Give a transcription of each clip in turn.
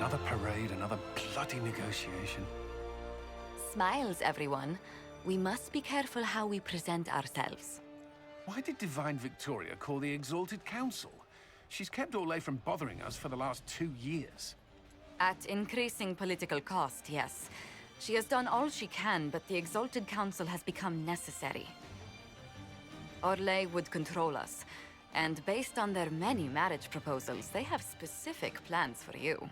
Another parade, another bloody negotiation. Smiles, everyone. We must be careful how we present ourselves. Why did Divine Victoria call the Exalted Council? She's kept Orlais from bothering us for the last 2 years. At increasing political cost, yes. She has done all she can, but the Exalted Council has become necessary. Orlais would control us, and based on their many marriage proposals, they have specific plans for you.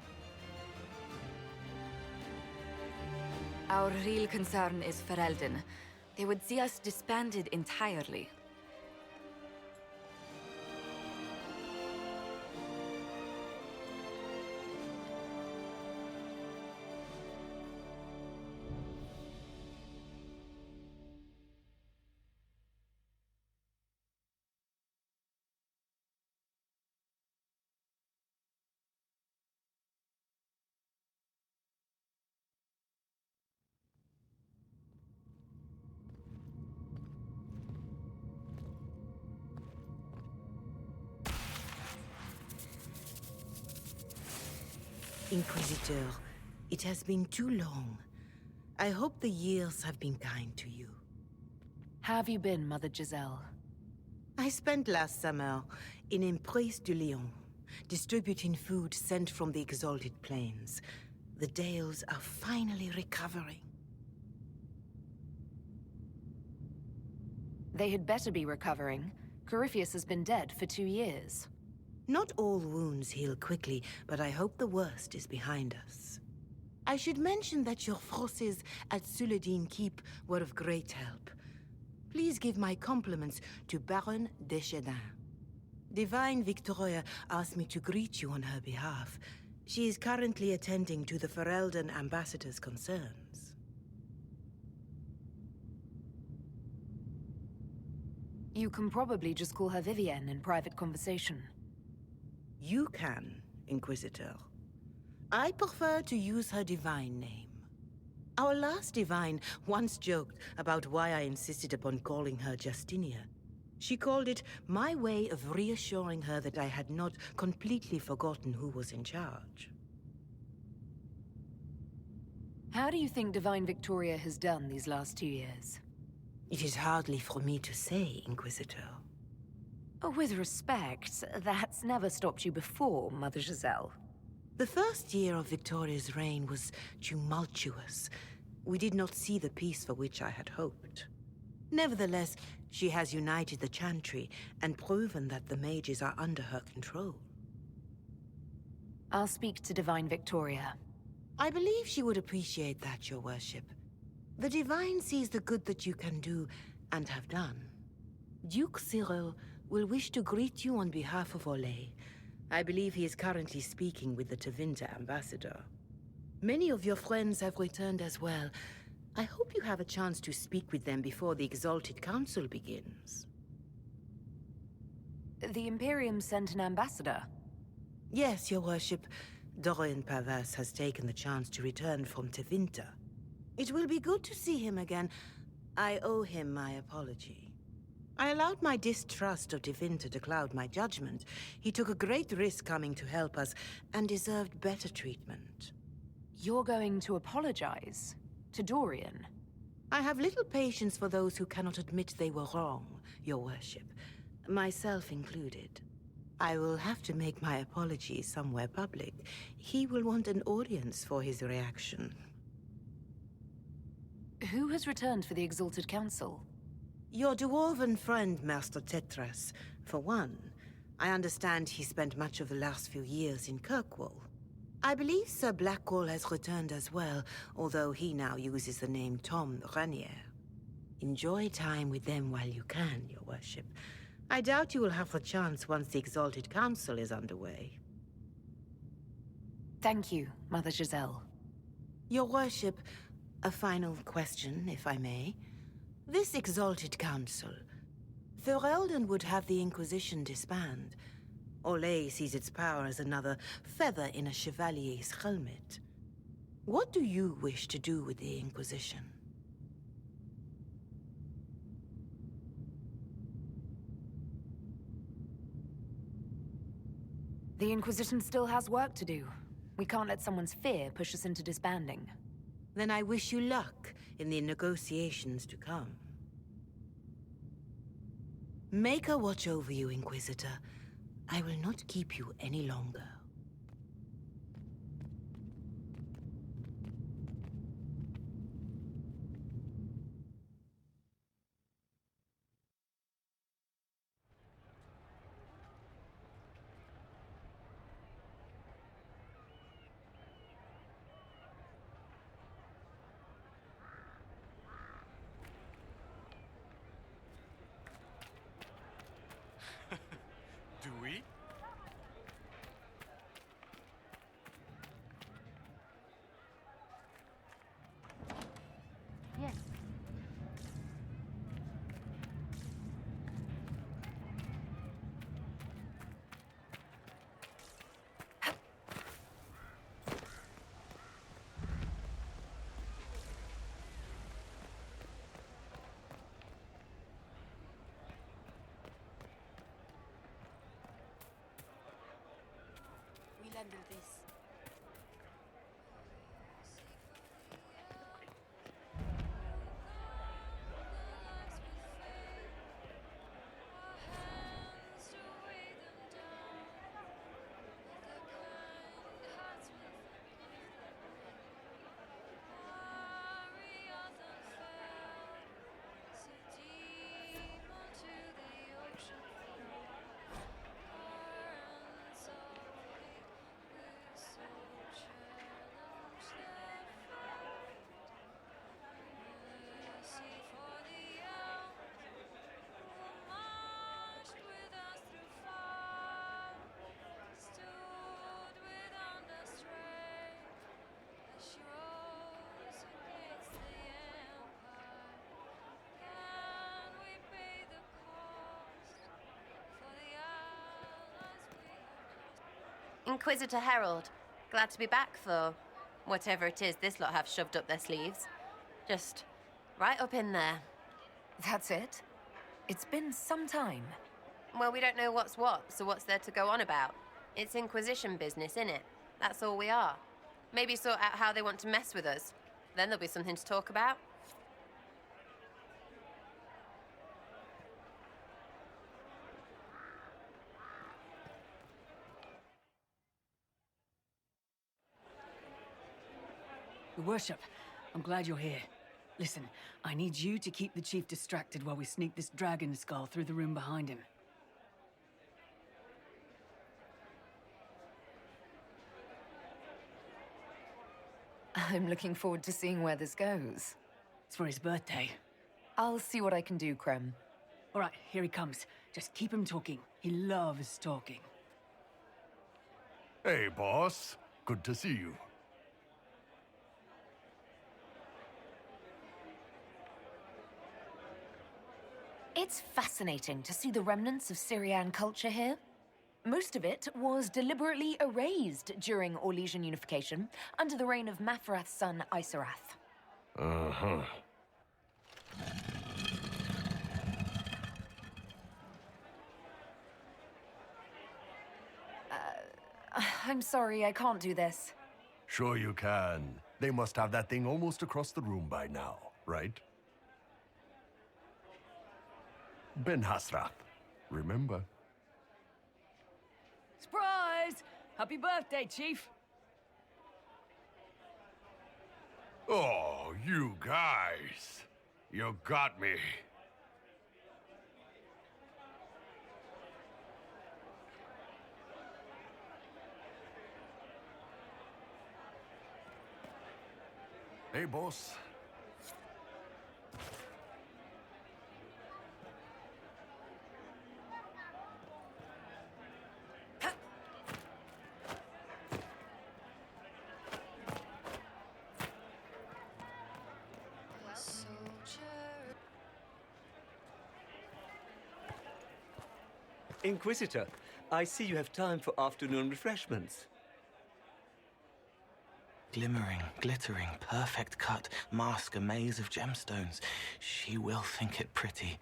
Our real concern is Ferelden. They would see us disbanded entirely. Inquisitor, it has been too long. I hope the years have been kind to you. How have you been, Mother Giselle? I spent last summer in Emprise de Lyon, distributing food sent from the Exalted Plains. The Dales are finally recovering. They had better be recovering. Corypheus has been dead for 2 years. Not all wounds heal quickly, but I hope the worst is behind us. I should mention that your forces at Suladin Keep were of great help. Please give my compliments to Baron Deschedin. Divine Victoria asked me to greet you on her behalf. She is currently attending to the Ferelden ambassador's concerns. You can probably just call her Vivienne in private conversation. You can, Inquisitor. I prefer to use her divine name. Our last divine once joked about why I insisted upon calling her Justinia. She called it my way of reassuring her that I had not completely forgotten who was in charge. How do you think Divine Victoria has done these last 2 years? It is hardly for me to say, Inquisitor. With respect, that's never stopped you before, Mother Giselle. The first year of Victoria's reign was tumultuous. We did not see the peace for which I had hoped. Nevertheless, she has united the Chantry and proven that the mages are under her control. I'll speak to Divine Victoria. I believe she would appreciate that, Your Worship. The Divine sees the good that you can do and have done. Duke Cyril will wish to greet you on behalf of Orlais. I believe he is currently speaking with the Tevinter ambassador. Many of your friends have returned as well. I hope you have a chance to speak with them before the Exalted Council begins. The Imperium sent an ambassador. Yes, Your Worship. Dorian Pavas has taken the chance to return from Tevinter. It will be good to see him again. I owe him my apology. I allowed my distrust of Tevinter to cloud my judgment. He took a great risk coming to help us, and deserved better treatment. You're going to apologize? To Dorian? I have little patience for those who cannot admit they were wrong, Your Worship. Myself included. I will have to make my apology somewhere public. He will want an audience for his reaction. Who has returned for the Exalted Council? Your dwarven friend, Master Tetras, for one. I understand he spent much of the last few years in Kirkwall. I believe Sir Blackwall has returned as well, although he now uses the name Tom Ranier. Enjoy time with them while you can, Your Worship. I doubt you will have the chance once the Exalted Council is underway. Thank you, Mother Giselle. Your Worship, a final question, if I may. This Exalted Council, Ferelden would have the Inquisition disband. Orlais sees its power as another feather in a chevalier's helmet. What do you wish to do with the Inquisition? The Inquisition still has work to do. We can't let someone's fear push us into disbanding. Then I wish you luck in the negotiations to come. Maker watch over you, Inquisitor. I will not keep you any longer. Do we? Yes. We'll handle this. Inquisitor Herald, glad to be back for whatever it is this lot have shoved up their sleeves. Just right up in there. That's it? It's been some time. Well, we don't know what's what, so what's there to go on about? It's Inquisition business, innit? That's all we are. Maybe sort out how they want to mess with us. Then there'll be something to talk about. Your Worship, I'm glad you're here. Listen, I need you to keep the Chief distracted while we sneak this dragon skull through the room behind him. I'm looking forward to seeing where this goes. It's for his birthday. I'll see what I can do, Krem. All right, here he comes. Just keep him talking. He loves talking. Hey, boss. Good to see you. It's fascinating to see the remnants of Syrian culture here. Most of it was deliberately erased during Orlesian unification under the reign of Mafarath's son, Isarath. Uh-huh. I'm sorry, I can't do this. Sure you can. They must have that thing almost across the room by now, right? Ben Hasrath, remember? Surprise! Happy birthday, Chief! Oh, you guys. You got me. Hey, boss. Inquisitor, I see you have time for afternoon refreshments. Glimmering, glittering, perfect cut, mask a maze of gemstones. She will think it pretty.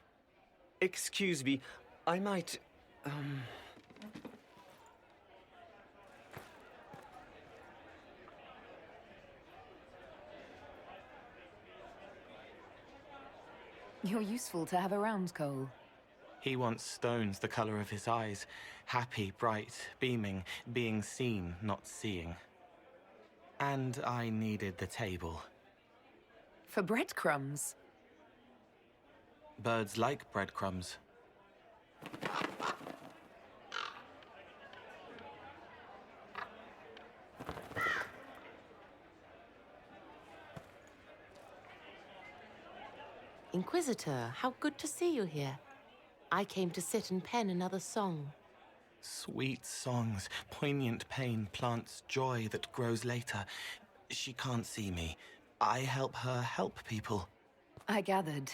Excuse me, I might, You're useful to have around, Cole. He wants stones the color of his eyes. Happy, bright, beaming, being seen, not seeing. And I needed the table. For breadcrumbs. Birds like breadcrumbs. Inquisitor, how good to see you here. I came to sit and pen another song. Sweet songs, poignant pain plants joy that grows later. She can't see me. I help her help people. I gathered.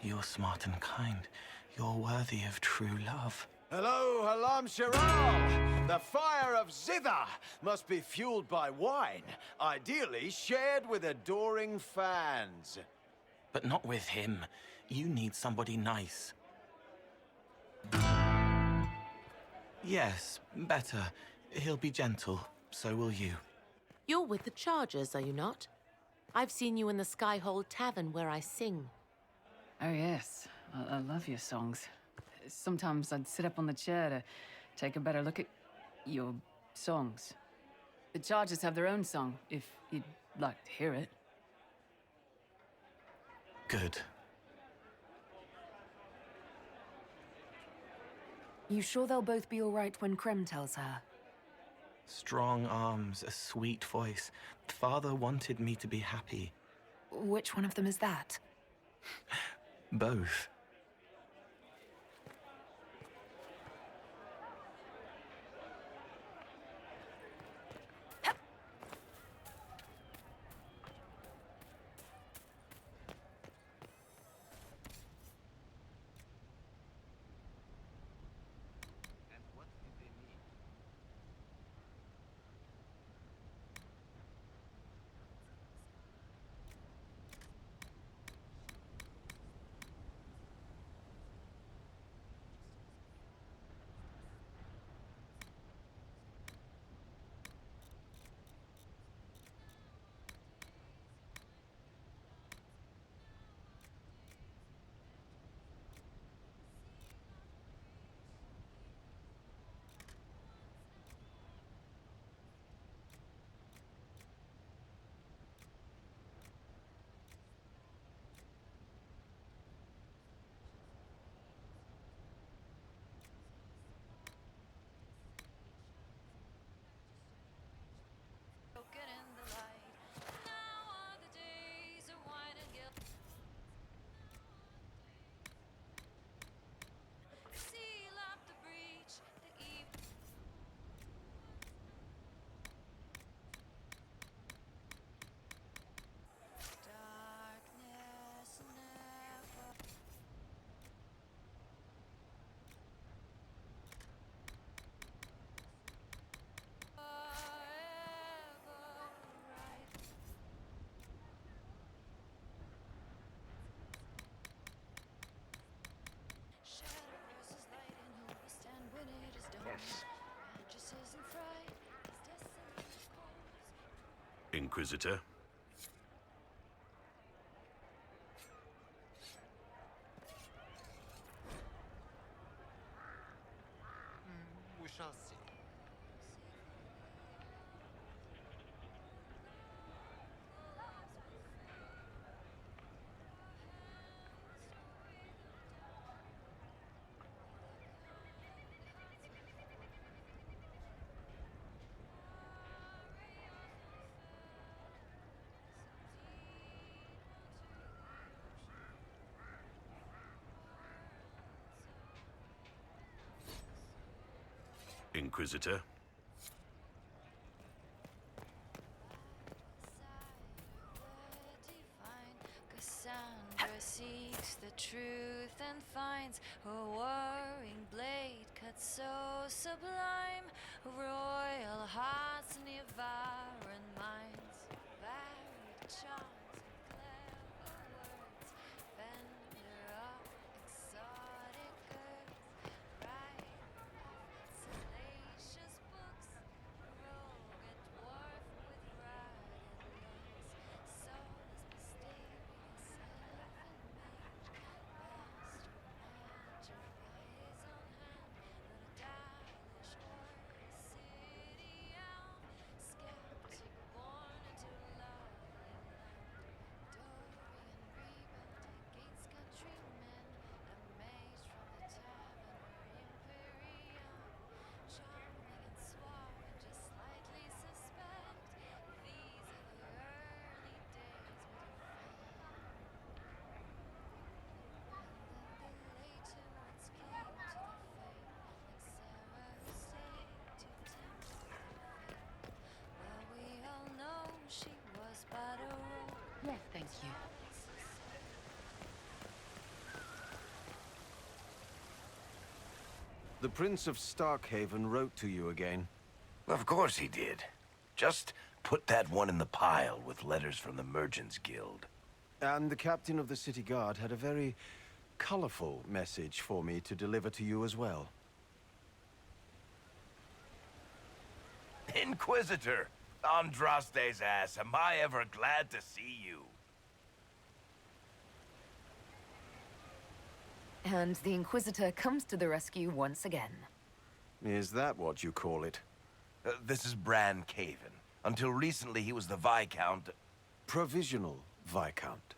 You're smart and kind. You're worthy of true love. Hello, Halam Shiral! The fire of Zither must be fueled by wine, ideally shared with adoring fans. But not with him. You need somebody nice. Yes, better. He'll be gentle. So will you. You're with the Chargers, are you not? I've seen you in the Skyhold Tavern where I sing. Oh, yes. I love your songs. Sometimes I'd sit up on the chair to take a better look at your songs. The Chargers have their own song, if you'd like to hear it. Good. You sure they'll both be all right when Krem tells her? Strong arms, a sweet voice. Father wanted me to be happy. Which one of them is that? Both. Inquisitor. We shall see. Inquisitor. Cassandra seeks the truth and finds her warring blade cut so sublime. Royal hearts, Nivaran minds, varied charms and clever words. Bender up exotic girls, write salacious books. Rogue and dwarf with ragged looks. The Prince of Starkhaven wrote to you again. Of course he did. Just put that one in the pile with letters from the Merchants Guild. And the captain of the city guard had a very colorful message for me to deliver to you as well. Inquisitor! Andraste's ass, am I ever glad to see you. And the Inquisitor comes to the rescue once again. Is that what you call it? This is Bran Caven. Until recently, he was the Viscount... Provisional Viscount.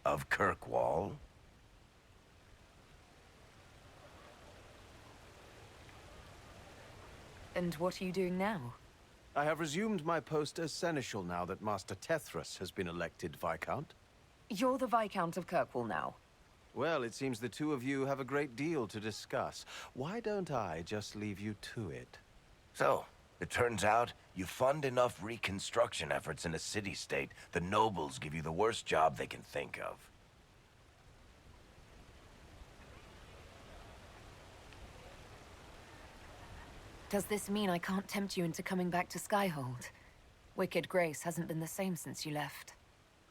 Of Kirkwall. And what are you doing now? I have resumed my post as Seneschal now that Master Tethras has been elected Viscount. You're the Viscount of Kirkwall now. Well, it seems the two of you have a great deal to discuss. Why don't I just leave you to it? So, it turns out you fund enough reconstruction efforts in a city-state, the nobles give you the worst job they can think of. Does this mean I can't tempt you into coming back to Skyhold? Wicked Grace hasn't been the same since you left.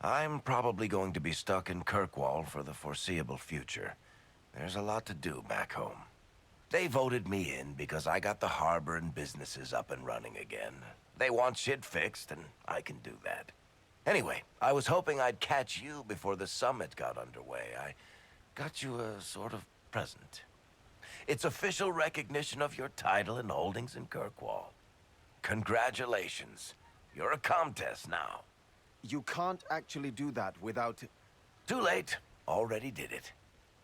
I'm probably going to be stuck in Kirkwall for the foreseeable future. There's a lot to do back home. They voted me in because I got the harbor and businesses up and running again. They want shit fixed, and I can do that. Anyway, I was hoping I'd catch you before the summit got underway. I got you a sort of present. It's official recognition of your title and holdings in Kirkwall. Congratulations. You're a Comtesse now. You can't actually do that without... Too late. Already did it.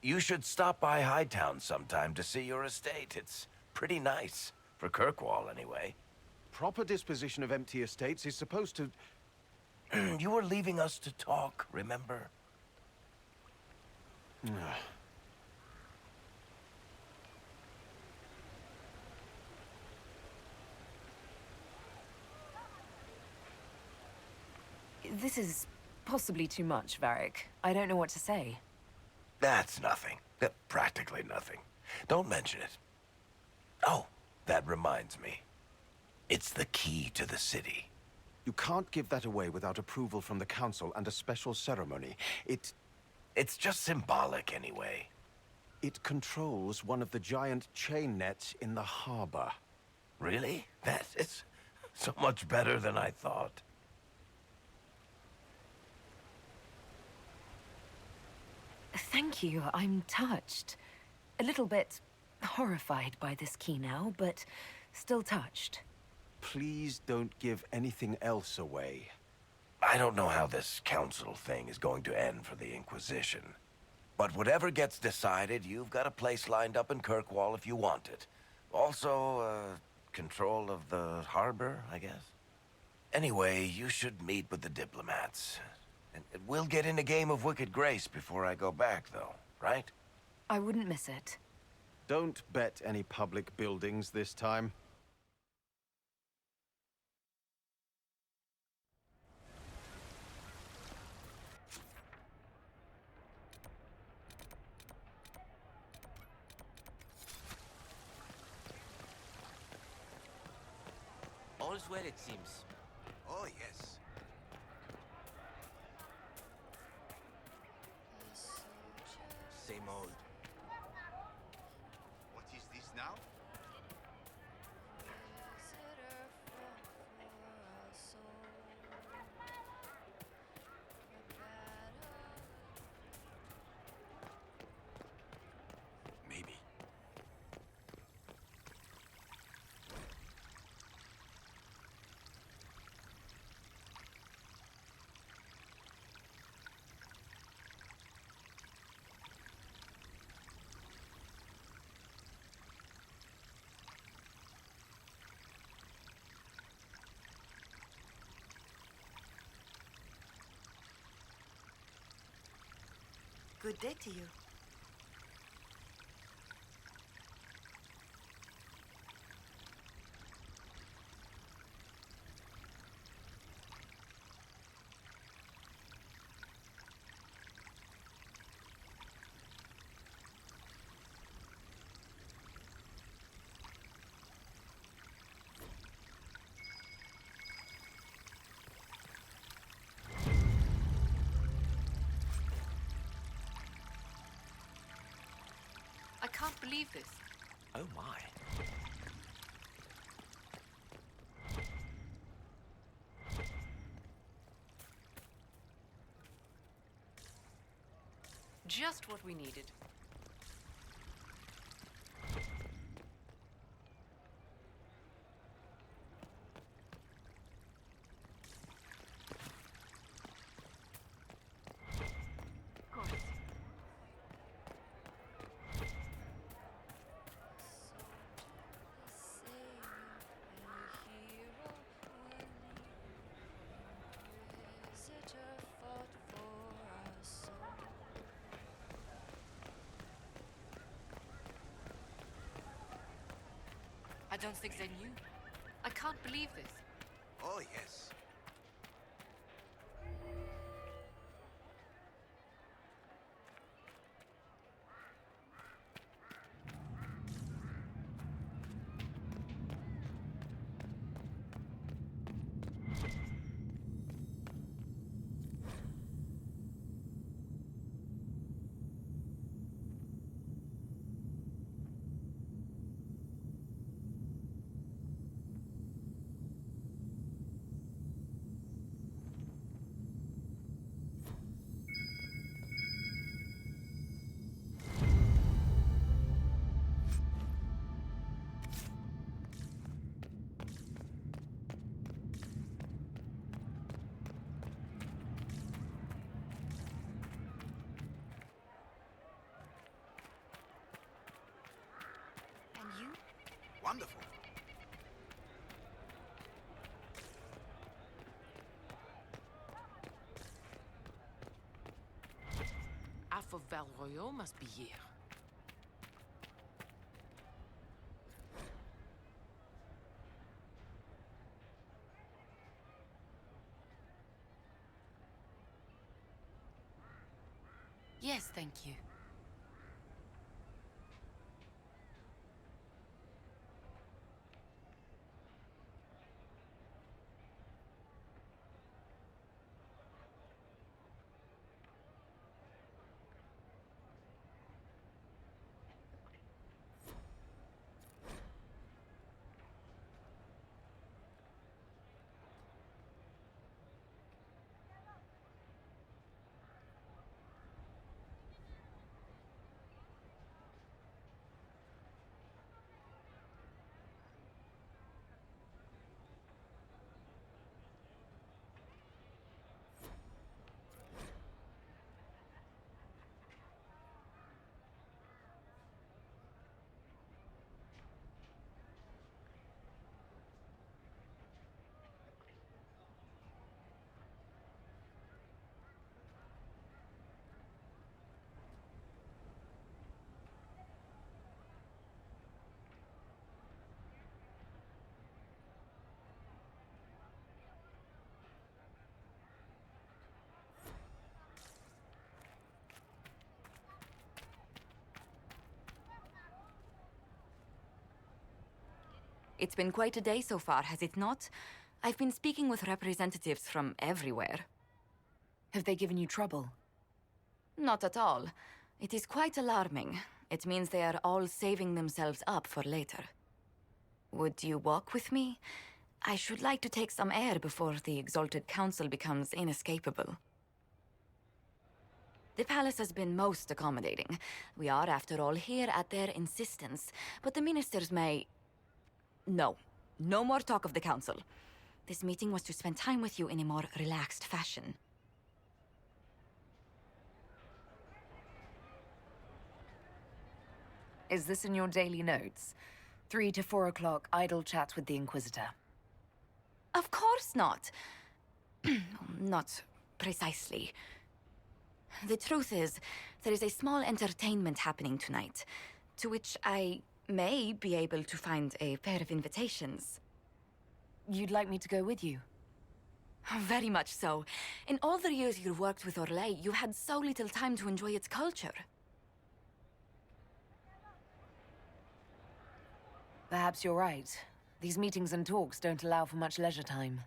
You should stop by Hightown sometime to see your estate. It's pretty nice. For Kirkwall, anyway. Proper disposition of empty estates is supposed to... You were leaving us to talk, remember? This is possibly too much, Varric. I don't know what to say. That's nothing. Practically nothing. Don't mention it. Oh, that reminds me. It's the key to the city. You can't give that away without approval from the council and a special ceremony. It's just symbolic anyway. It controls one of the giant chain nets in the harbor. Really? That is so much better than I thought. Thank you. I'm touched. A little bit horrified by this key now, but still touched. Please don't give anything else away. I don't know how this council thing is going to end for the Inquisition. But whatever gets decided, you've got a place lined up in Kirkwall if you want it. Also, control of the harbor, I guess. Anyway, you should meet with the diplomats. And we'll get in a game of Wicked Grace before I go back, though, right? I wouldn't miss it. Don't bet any public buildings this time. All's well, it seems. Oh, yes. Same old. What is this now? Maybe. Good day to you. believe this. Oh my. Just what we needed. I don't think they knew. I can't believe this. Oh, yes. And you? Wonderful. Half of Val Royal must be here. Yes, thank you. It's been quite a day so far, has it not? I've been speaking with representatives from everywhere. Have they given you trouble? Not at all. It is quite alarming. It means they are all saving themselves up for later. Would you walk with me? I should like to take some air before the Exalted Council becomes inescapable. The palace has been most accommodating. We are, after all, here at their insistence, but the ministers may... No. No more talk of the council. This meeting was to spend time with you in a more relaxed fashion. Is this in your daily notes? 3 to 4 o'clock, idle chats with the Inquisitor. Of course not. Not precisely. The truth is, there is a small entertainment happening tonight, to which I may be able to find a pair of invitations. You'd like me to go with you? Very much so. In all the years you've worked with Orlais, you had so little time to enjoy its culture. Perhaps you're right. These meetings and talks don't allow for much leisure time.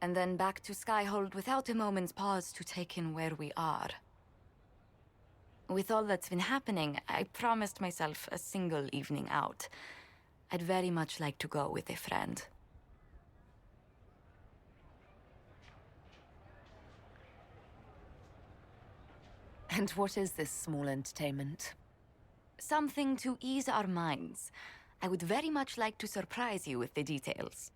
And then back to Skyhold without a moment's pause to take in where we are. With all that's been happening, I promised myself a single evening out. I'd very much like to go with a friend. And what is this small entertainment? Something to ease our minds. I would very much like to surprise you with the details.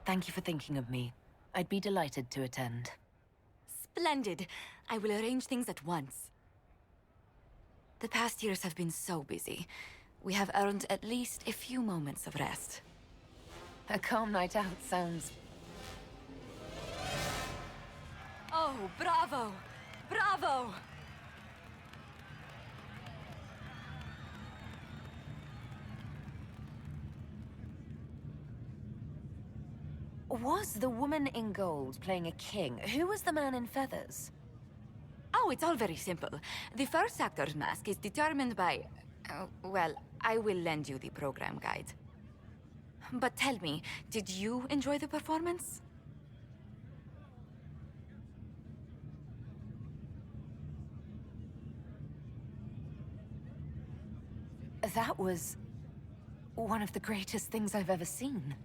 Thank you for thinking of me. I'd be delighted to attend. Splendid. I will arrange things at once. The past years have been so busy. We have earned at least a few moments of rest. A calm night out sounds... Oh, bravo! Bravo! Was the woman in gold playing a king? Who was the man in feathers? Oh, it's all very simple. The first actor's mask is determined by... well, I will lend you the program guide. But tell me, did you enjoy the performance? That was... one of the greatest things I've ever seen.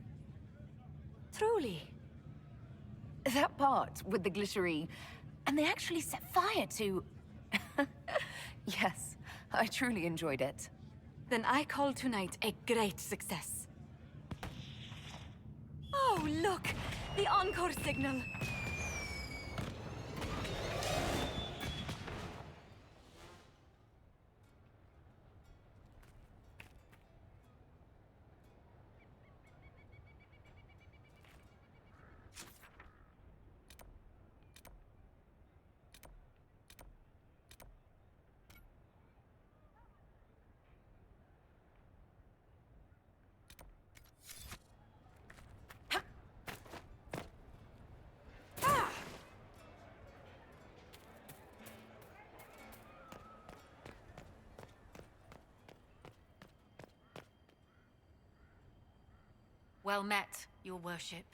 Truly. That part with the glittery... and they actually set fire to... Yes, I truly enjoyed it. Then I call tonight a great success. Oh, look! The encore signal! Well met, your worship.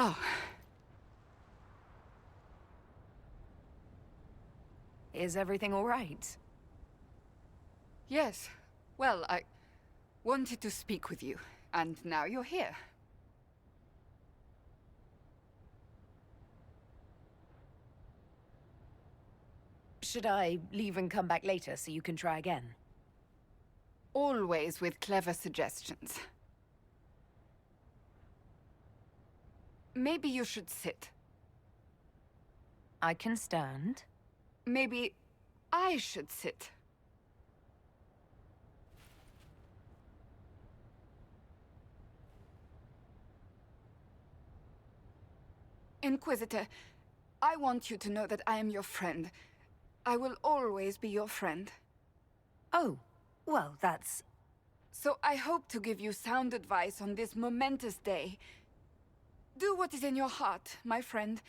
Oh. Is everything all right? Yes. Well, I wanted to speak with you, and now you're here. Should I leave and come back later so you can try again? Always with clever suggestions. Maybe you should sit. I can stand. Maybe I should sit. Inquisitor, I want you to know that I am your friend. I will always be your friend. Oh, well, that's... So I hope to give you sound advice on this momentous day. Do what is in your heart, my friend,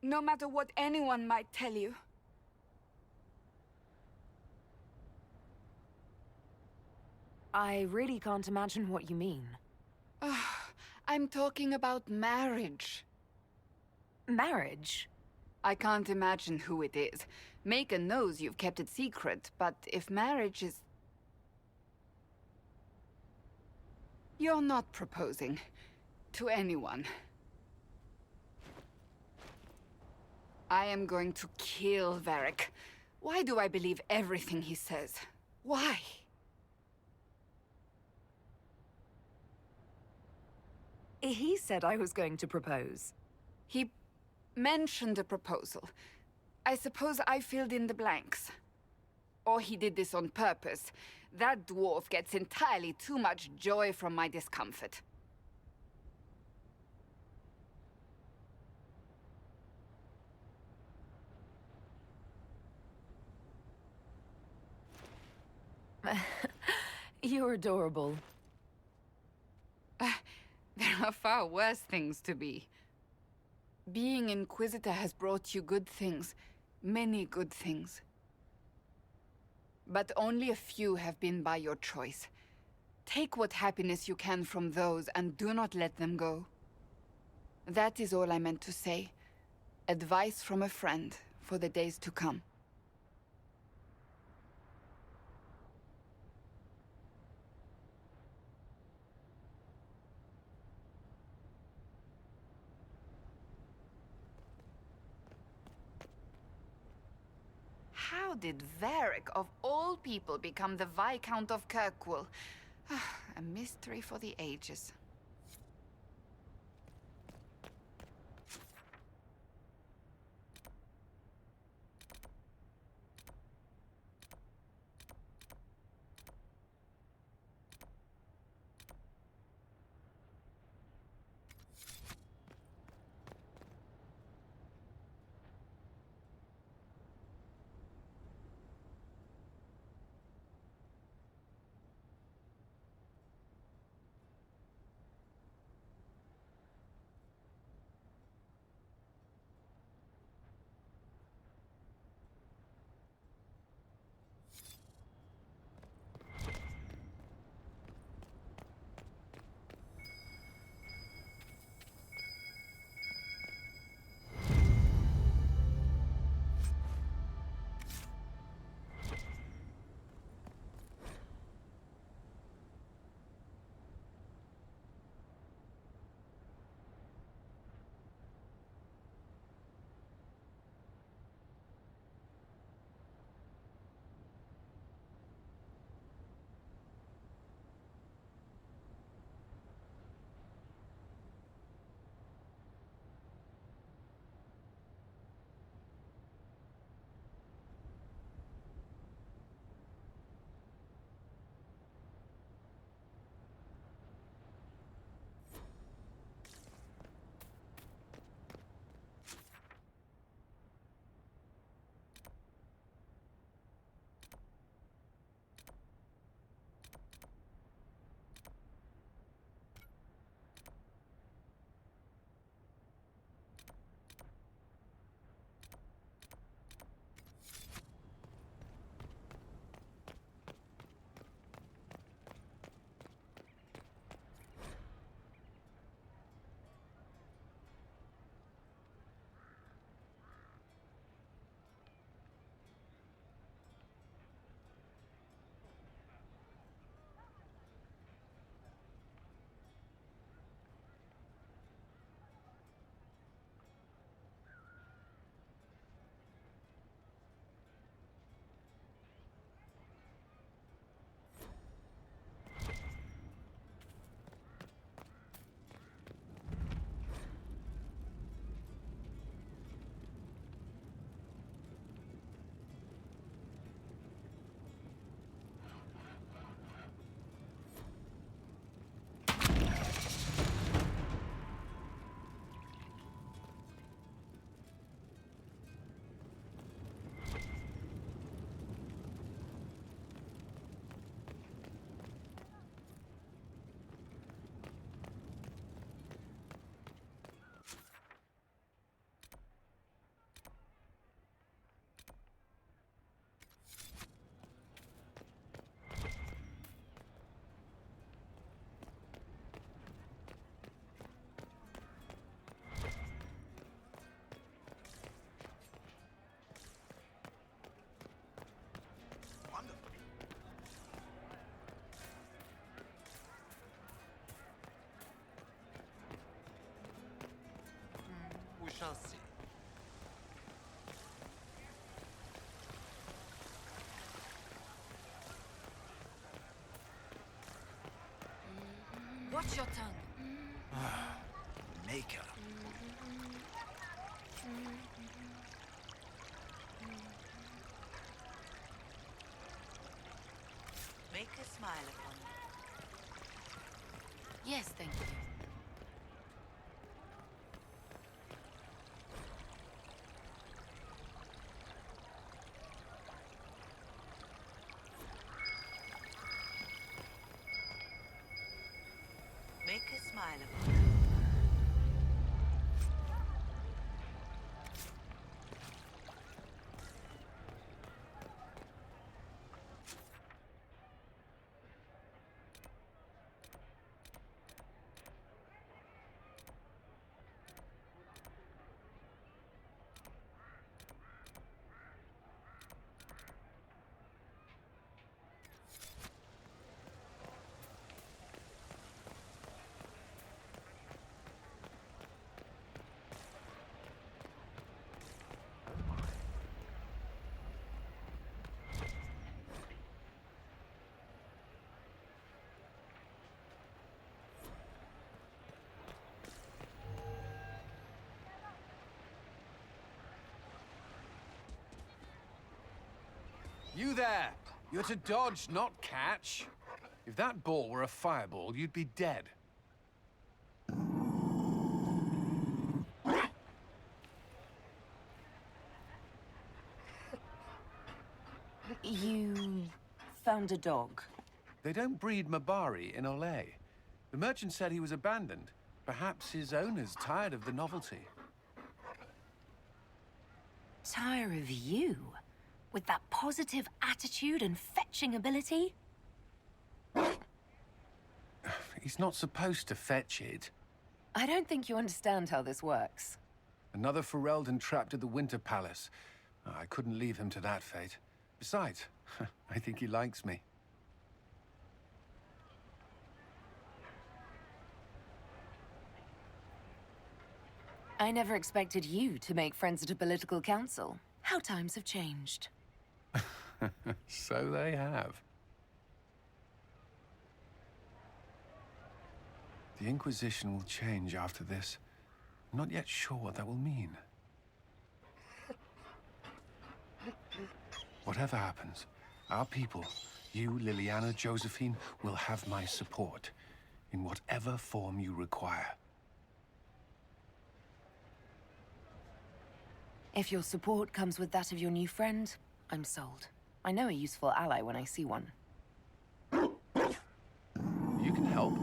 no matter what anyone might tell you. I really can't imagine what you mean. I'm talking about marriage. Marriage? I can't imagine who it is. Macon knows you've kept it secret, but if marriage is... You're not proposing to anyone. I am going to kill Varric. Why do I believe everything he says? Why? He said I was going to propose. He mentioned a proposal. I suppose I filled in the blanks. Or he did this on purpose. That dwarf gets entirely too much joy from my discomfort. You're adorable. There are far worse things to be. Being Inquisitor has brought you good things. Many good things. But only a few have been by your choice. Take what happiness you can from those and do not let them go. That is all I meant to say. Advice from a friend for the days to come. How did Varric, of all people, become the Viscount of Kirkwall? A mystery for the ages. shall see. Watch your tongue. Maker. Make a smile upon me. Yes, thank you. Make a smile upon me. You there! You're to dodge, not catch. If that ball were a fireball, you'd be dead. You found a dog? They don't breed Mabari in Olay. The merchant said he was abandoned. Perhaps his owner's tired of the novelty. Tire of you? With that positive attitude and fetching ability? He's not supposed to fetch it. I don't think you understand how this works. Another Ferelden trapped at the Winter Palace. I couldn't leave him to that fate. Besides, I think he likes me. I never expected you to make friends at a political council. How times have changed. So they have. The Inquisition will change after this. I'm not yet sure what that will mean. Whatever happens, our people, you, Liliana, Josephine, will have my support in whatever form you require. If your support comes with that of your new friend, I'm sold. I know a useful ally when I see one. You can help.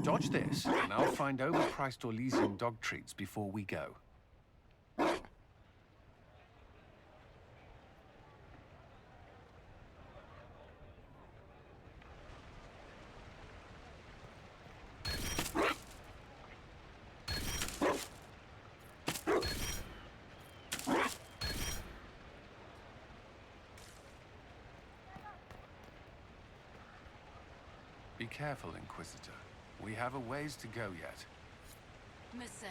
Dodge this, and I'll find overpriced Orlesian dog treats before we go. Be careful, Inquisitor. We have a ways to go yet. Messer.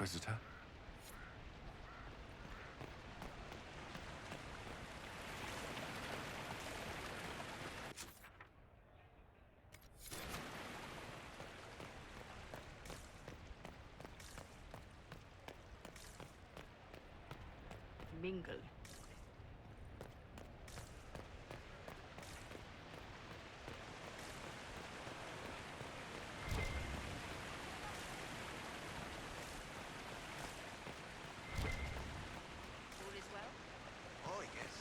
Inquisitor. Mingle. All is well? Oh, yes.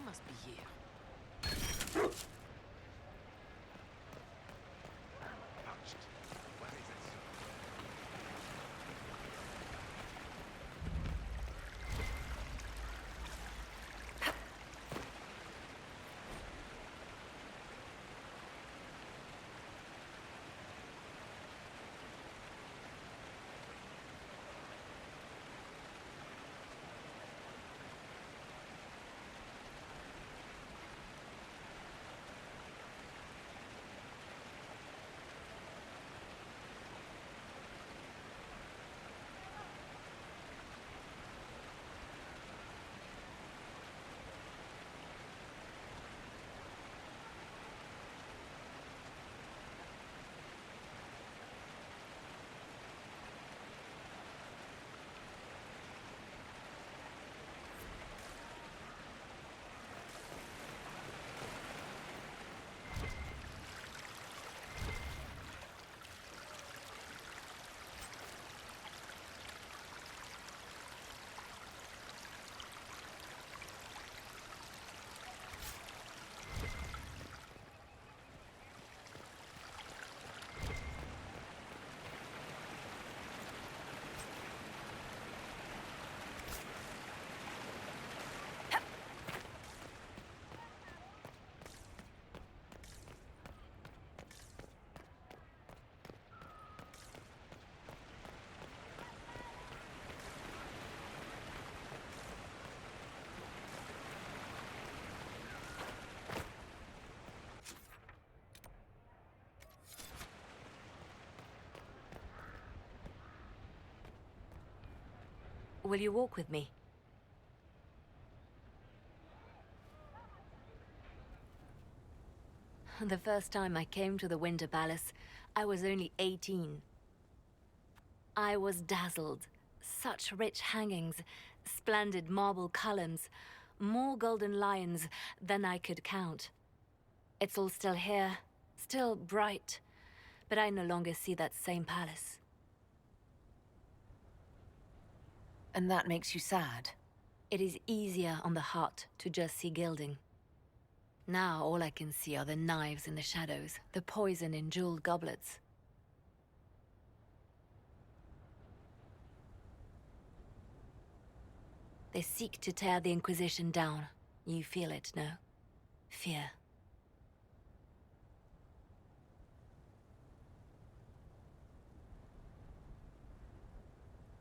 Must be here. Will you walk with me? The first time I came to the Winter Palace, I was only 18. I was dazzled. Such rich hangings, splendid marble columns, more golden lions than I could count. It's all still here, still bright, but I no longer see that same palace. And that makes you sad? It is easier on the heart to just see gilding. Now all I can see are the knives in the shadows, the poison in jeweled goblets. They seek to tear the Inquisition down. You feel it, no? Fear.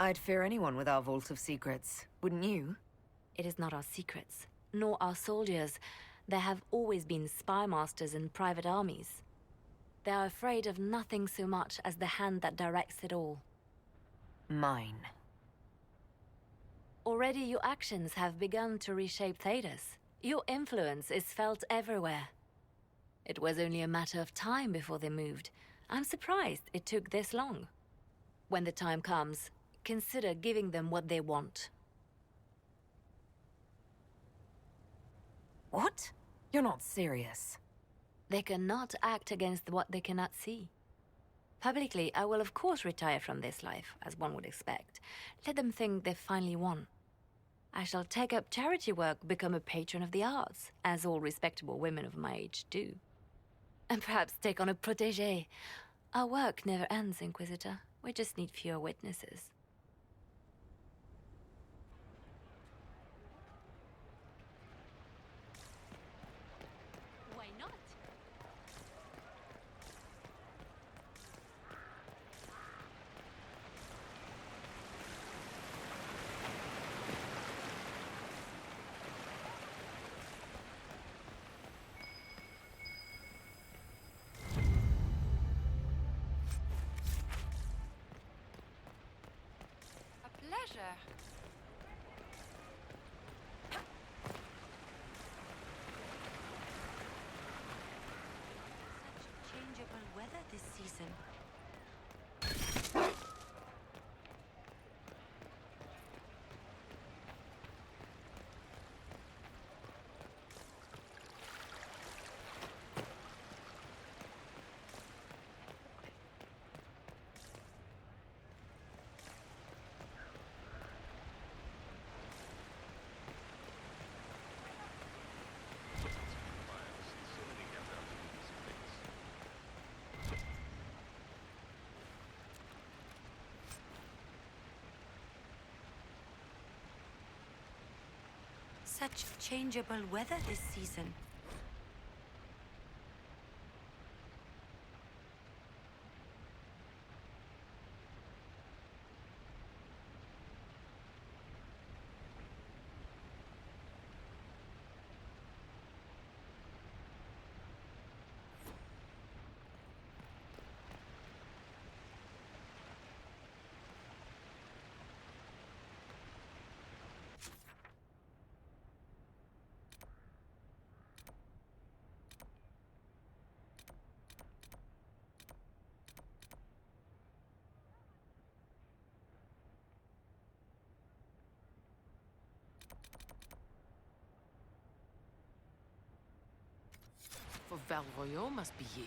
I'd fear anyone with our vault of secrets, wouldn't you? It is not our secrets, nor our soldiers. There have always been spy masters and private armies. They are afraid of nothing so much as the hand that directs it all. Mine. Already your actions have begun to reshape Thedas. Your influence is felt everywhere. It was only a matter of time before they moved. I'm surprised it took this long. When the time comes, consider giving them what they want. What? You're not serious. They cannot act against what they cannot see. Publicly, I will of course retire from this life, as one would expect. Let them think they've finally won. I shall take up charity work, become a patron of the arts, as all respectable women of my age do. And perhaps take on a protégé. Our work never ends, Inquisitor. We just need fewer witnesses. Why not? A pleasure. Such changeable weather this season. Such changeable weather this season. For Valvoyot must be here.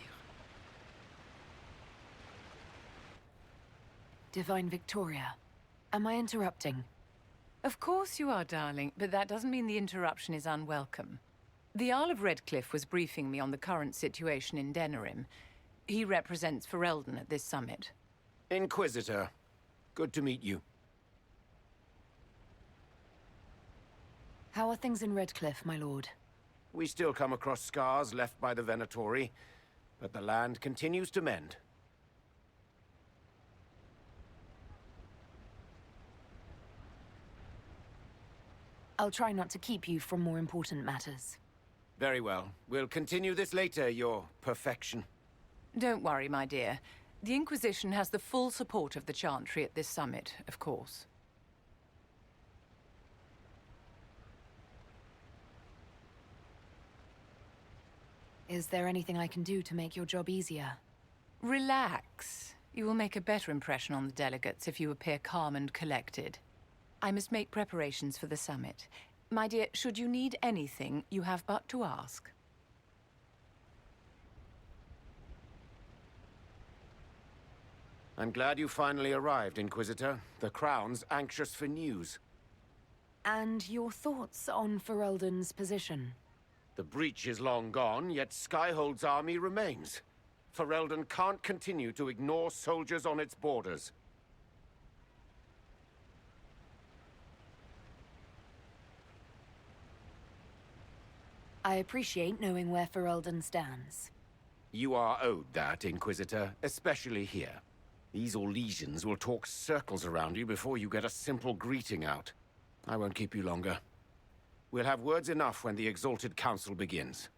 Divine Victoria, am I interrupting? Of course you are, darling, but that doesn't mean the interruption is unwelcome. The Earl of Redcliffe was briefing me on the current situation in Denerim. He represents Ferelden at this summit. Inquisitor, good to meet you. How are things in Redcliffe, my lord? We still come across scars left by the Venatori, but the land continues to mend. I'll try not to keep you from more important matters. Very well. We'll continue this later, your perfection. Don't worry, my dear. The Inquisition has the full support of the Chantry at this summit, of course. Is there anything I can do to make your job easier? Relax. You will make a better impression on the delegates if you appear calm and collected. I must make preparations for the summit. My dear, should you need anything, you have but to ask. I'm glad you finally arrived, Inquisitor. The Crown's anxious for news. And your thoughts on Ferelden's position? The breach is long gone, yet Skyhold's army remains. Ferelden can't continue to ignore soldiers on its borders. I appreciate knowing where Ferelden stands. You are owed that, Inquisitor, especially here. These Orlesians will talk circles around you before you get a simple greeting out. I won't keep you longer. We'll have words enough when the Exalted Council begins.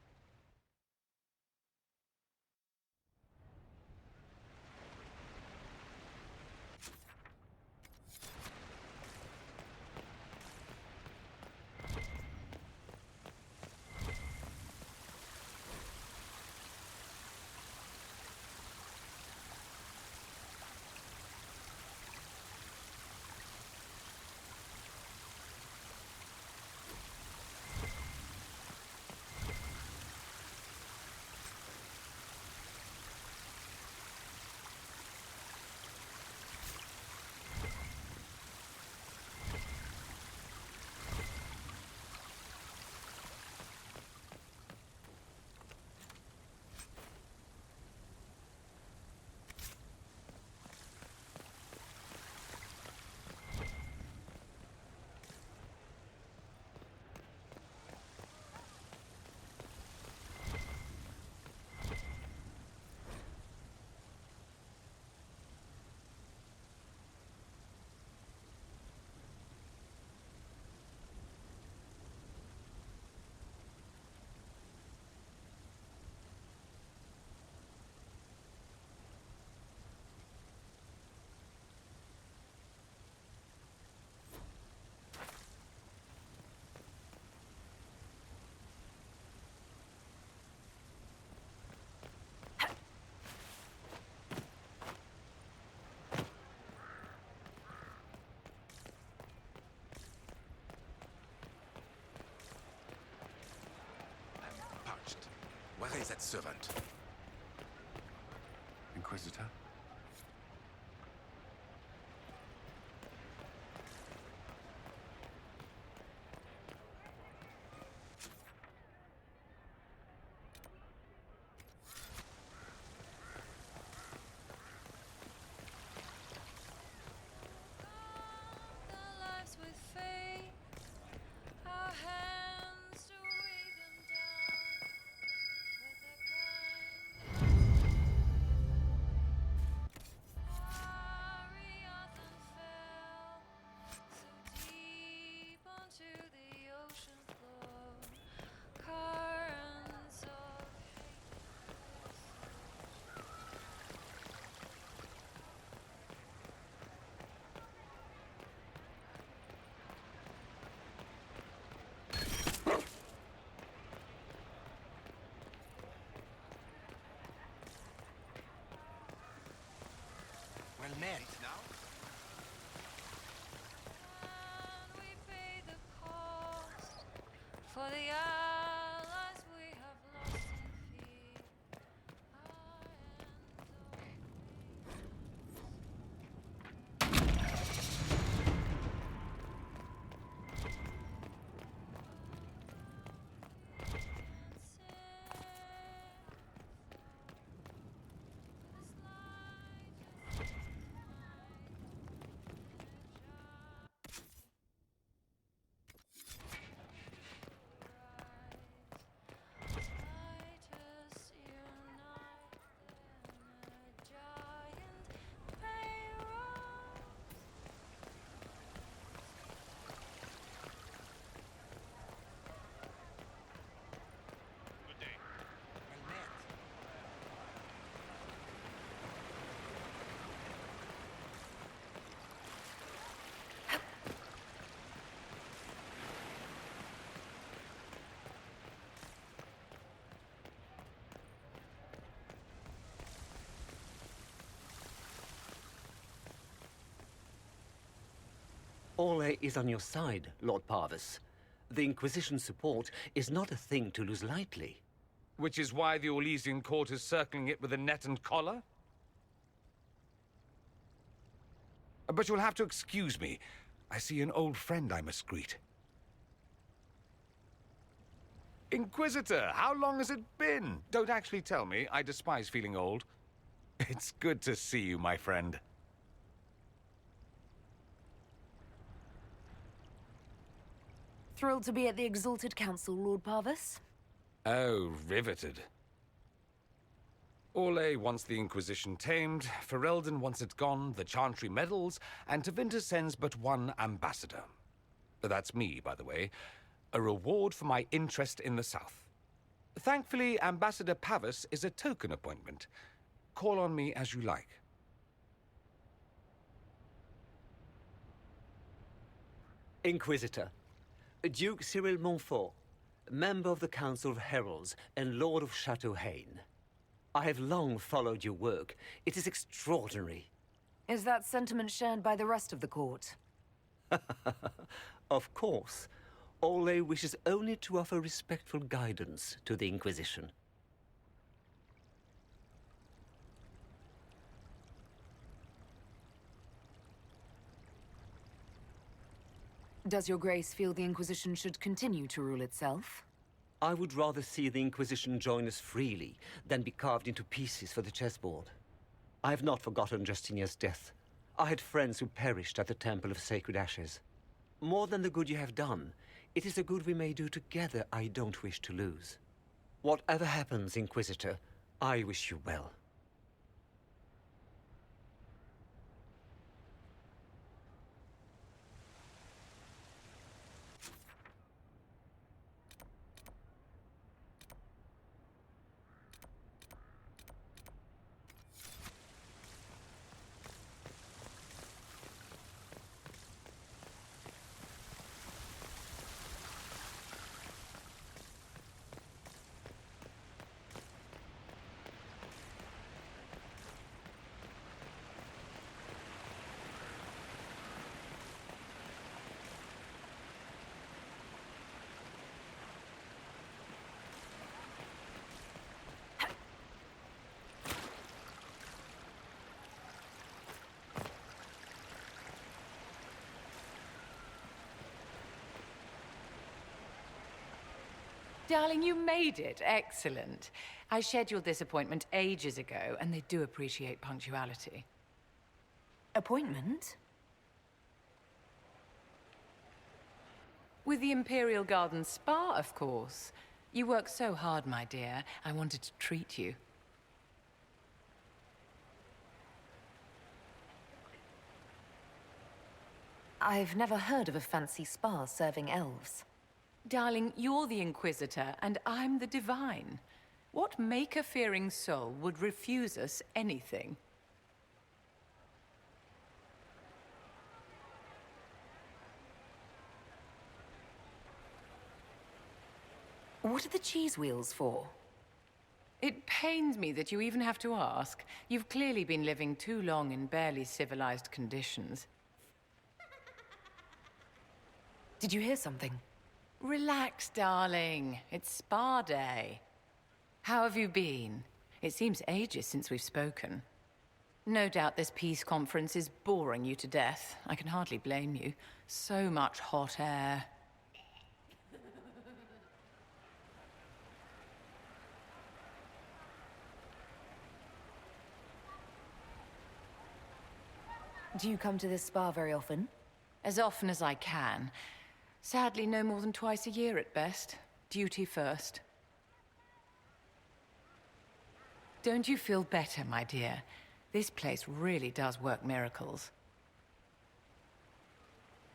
Après that servant. Inquisitor? lives with faith, our hands to weigh them down, but the Ariadne fell so deep onto the ocean floor, currents of Well met. Now? and we pay the cost for the allies we have lost in fear. Orlais is on your side, Lord Parvis. The Inquisition's support is not a thing to lose lightly. Which is why the Orlesian court is circling it with a net and collar? But you'll have to excuse me. I see an old friend I must greet. Inquisitor, how long has it been? Don't actually tell me. I despise feeling old. It's good to see you, my friend. Thrilled to be at the Exalted Council, Lord Parvis. Oh, riveted. Orlais wants the Inquisition tamed, Ferelden wants it gone, the Chantry meddles, and Tevinter sends but one ambassador. That's me, by the way. A reward for my interest in the South. Thankfully, Ambassador Pavis is a token appointment. Call on me as you like. Inquisitor, Duke Cyril Montfort, member of the Council of Heralds and Lord of Chateau Haine. I have long followed your work. It is extraordinary. Is that sentiment shared by the rest of the court? Of course. Orlais wishes only to offer respectful guidance to the Inquisition. Does your grace feel the Inquisition should continue to rule itself? I would rather see the Inquisition join us freely than be carved into pieces for the chessboard. I have not forgotten Justinia's death. I had friends who perished at the Temple of Sacred Ashes. More than the good you have done, it is a good we may do together I don't wish to lose. Whatever happens, Inquisitor, I wish you well. Darling, you made it. Excellent. I scheduled this appointment ages ago, and they do appreciate punctuality. Appointment? With the Imperial Garden Spa, of course. You work so hard, my dear. I wanted to treat you. I've never heard of a fancy spa serving elves. Darling, you're the Inquisitor, and I'm the Divine. What Maker-fearing soul would refuse us anything? What are the cheese wheels for? It pains me that you even have to ask. You've clearly been living too long in barely civilized conditions. Did you hear something? Relax, darling. It's spa day. How have you been? It seems ages since we've spoken. No doubt this peace conference is boring you to death. I can hardly blame you. So much hot air. Do you come to this spa very often? As often as I can. Sadly, no more than twice a year at best. Duty first. Don't you feel better, my dear? This place really does work miracles.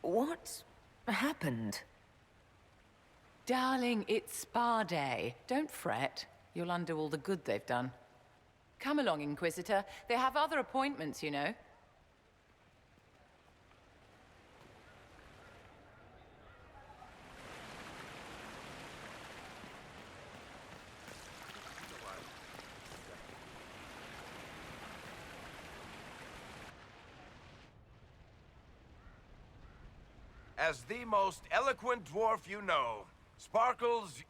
What happened? Darling, it's spa day. Don't fret. You'll undo all the good they've done. Come along, Inquisitor. They have other appointments, you know. As the most eloquent dwarf you know, Sparkles...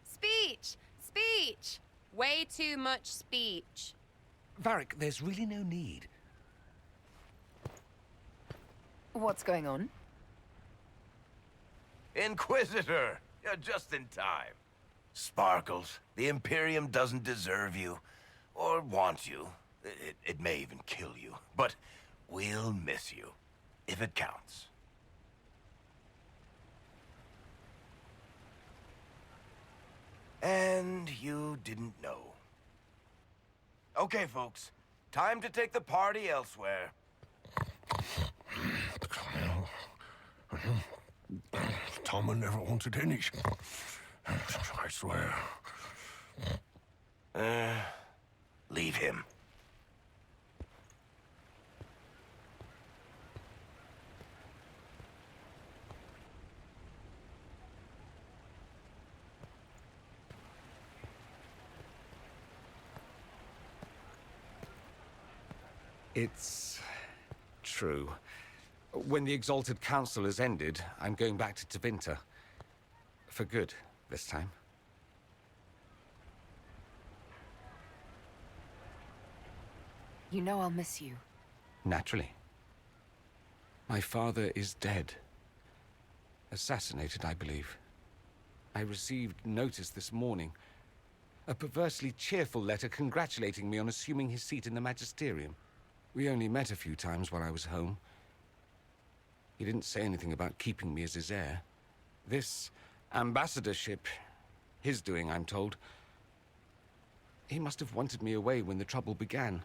Speech! Speech! Way too much speech. Varric, there's really no need. What's going on? Inquisitor! You're just in time. Sparkles, the Imperium doesn't deserve you. Or want you. It may even kill you. But we'll miss you. If it counts. And you didn't know. Okay, folks. Time to take the party elsewhere. Tama never wanted any. I swear. Leave him. It's true. When the Exalted Council has ended, I'm going back to Tevinter. For good, this time. You know I'll miss you. Naturally. My father is dead. Assassinated, I believe. I received notice this morning. A perversely cheerful letter congratulating me on assuming his seat in the Magisterium. We only met a few times while I was home. He didn't say anything about keeping me as his heir. This ambassadorship, his doing, I'm told. He must have wanted me away when the trouble began.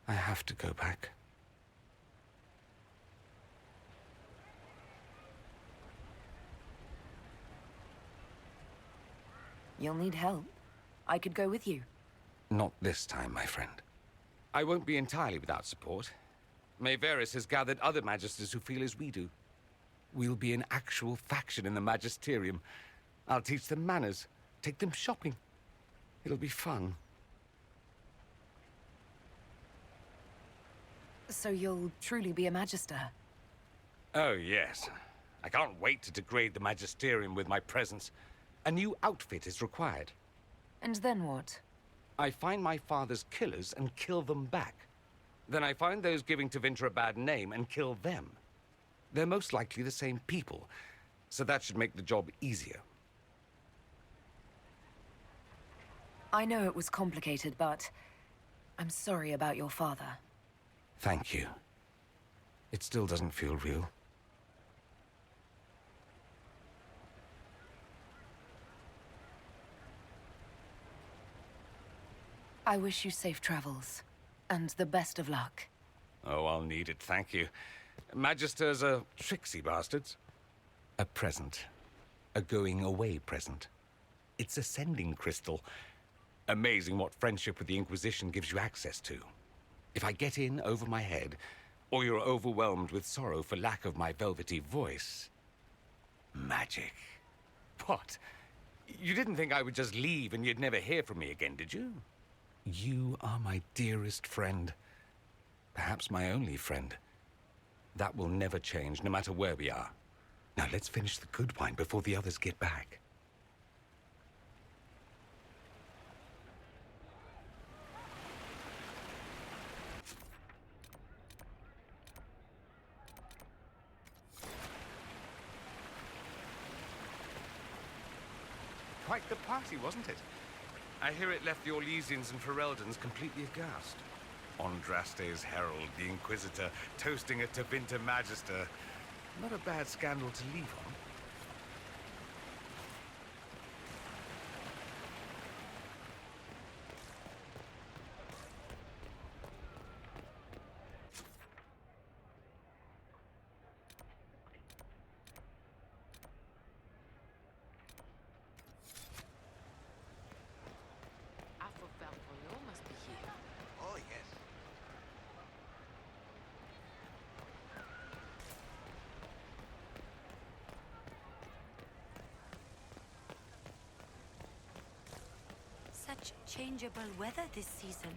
I have to go back. You'll need help. I could go with you. Not this time, my friend. I won't be entirely without support. Mayveris has gathered other magisters who feel as we do. We'll be an actual faction in the Magisterium. I'll teach them manners, take them shopping. It'll be fun. So you'll truly be a magister? Oh, yes. I can't wait to degrade the Magisterium with my presence. A new outfit is required. And then what? I find my father's killers and kill them back. Then I find those giving Tevinter a bad name and kill them. They're most likely the same people, so that should make the job easier. I know it was complicated, but I'm sorry about your father. Thank you. It still doesn't feel real. I wish you safe travels, and the best of luck. Oh, I'll need it, thank you. Magisters are tricksy bastards. A present. A going-away present. It's a sending crystal. Amazing what friendship with the Inquisition gives you access to. If I get in over my head, or you're overwhelmed with sorrow for lack of my velvety voice... magic. What? You didn't think I would just leave and you'd never hear from me again, did you? You are my dearest friend. Perhaps my only friend. That will never change, no matter where we are. Now let's finish the good wine before the others get back. Quite the party, wasn't it? I hear it left the Orlesians and Fereldans completely aghast. Andraste's herald, the Inquisitor, toasting a Tevinter Magister. Not a bad scandal to leave on. Must be here. Oh, yes. Such changeable weather this season.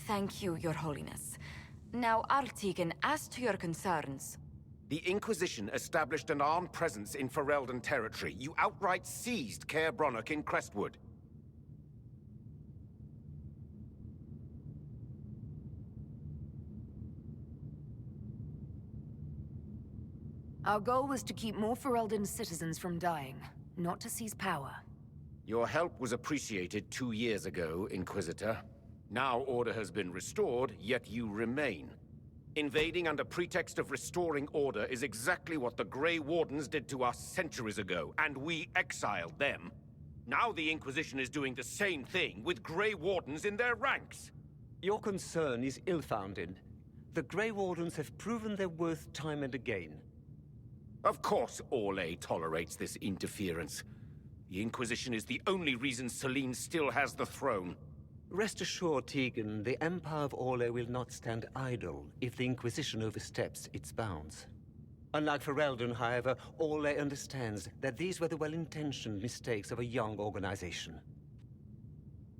Thank you, Your Holiness. Now, Artigan, as to your concerns... The Inquisition established an armed presence in Ferelden territory. You outright seized Caer Bronach in Crestwood. Our goal was to keep more Ferelden citizens from dying, not to seize power. Your help was appreciated 2 years ago, Inquisitor. Now order has been restored, yet you remain. Invading under pretext of restoring order is exactly what the Grey Wardens did to us centuries ago, and we exiled them. Now the Inquisition is doing the same thing with Grey Wardens in their ranks. Your concern is ill-founded. The Grey Wardens have proven their worth time and again. Of course Orlais tolerates this interference. The Inquisition is the only reason Selene still has the throne. Rest assured, Tegan, the Empire of Orlais will not stand idle if the Inquisition oversteps its bounds. Unlike Ferelden, however, Orlais understands that these were the well-intentioned mistakes of a young organization.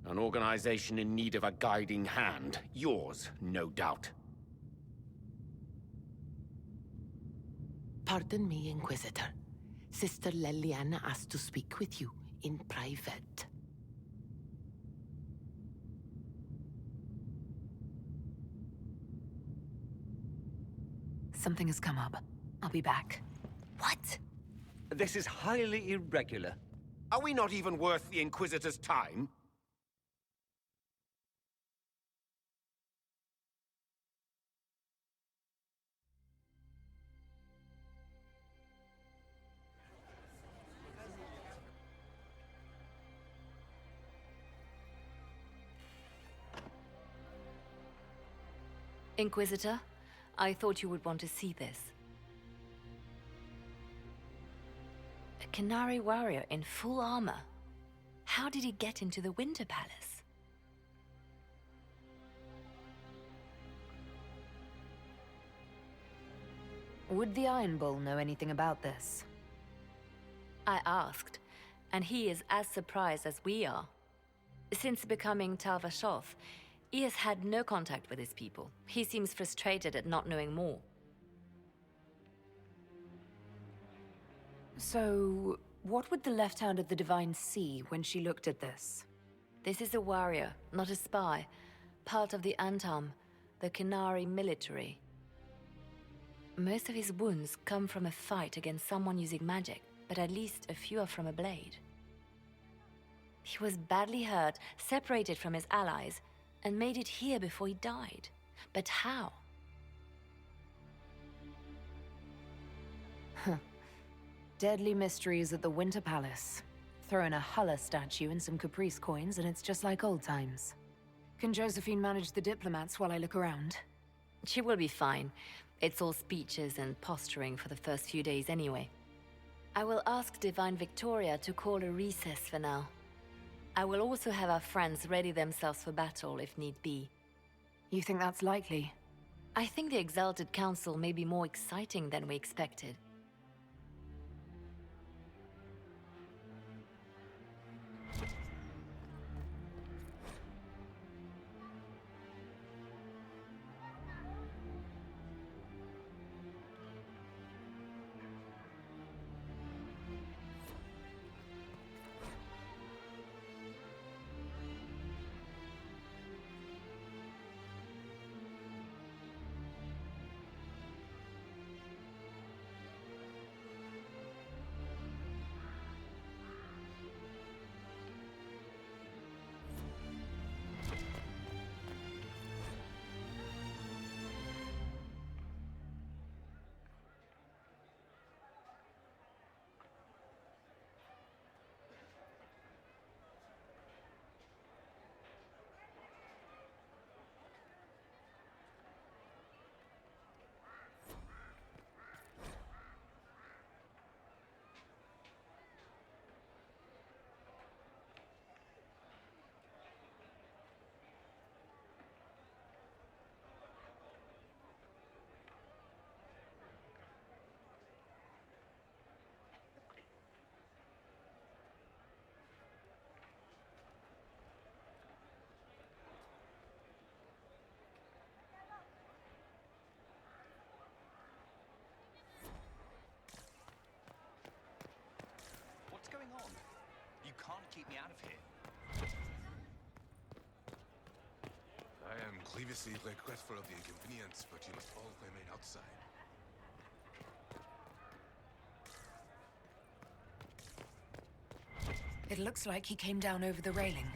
An organization in need of a guiding hand. Yours, no doubt. Pardon me, Inquisitor. Sister Leliana asked to speak with you in private. Something has come up. I'll be back. What? This is highly irregular. Are we not even worth the Inquisitor's time? Inquisitor, I thought you would want to see this. A Canary warrior in full armor. How did he get into the Winter Palace? Would the Iron Bull know anything about this? I asked, and he is as surprised as we are. Since becoming Tal Vashoth, he has had no contact with his people. He seems frustrated at not knowing more. So, what would the Left Hand of the Divine see when she looked at this? This is a warrior, not a spy. Part of the Antam, the Kenari military. Most of his wounds come from a fight against someone using magic, but at least a few are from a blade. He was badly hurt, separated from his allies, and made it here before he died. But how? Deadly mysteries at the Winter Palace. Throw in a Hulla statue and some Caprice coins, and it's just like old times. Can Josephine manage the diplomats while I look around? She will be fine. It's all speeches and posturing for the first few days anyway. I will ask Divine Victoria to call a recess for now. I will also have our friends ready themselves for battle if need be. You think that's likely? I think the Exalted Council may be more exciting than we expected. What's going on? You can't keep me out of here. I am grievously regretful of the inconvenience, but you must all remain outside. It looks like he came down over the railing.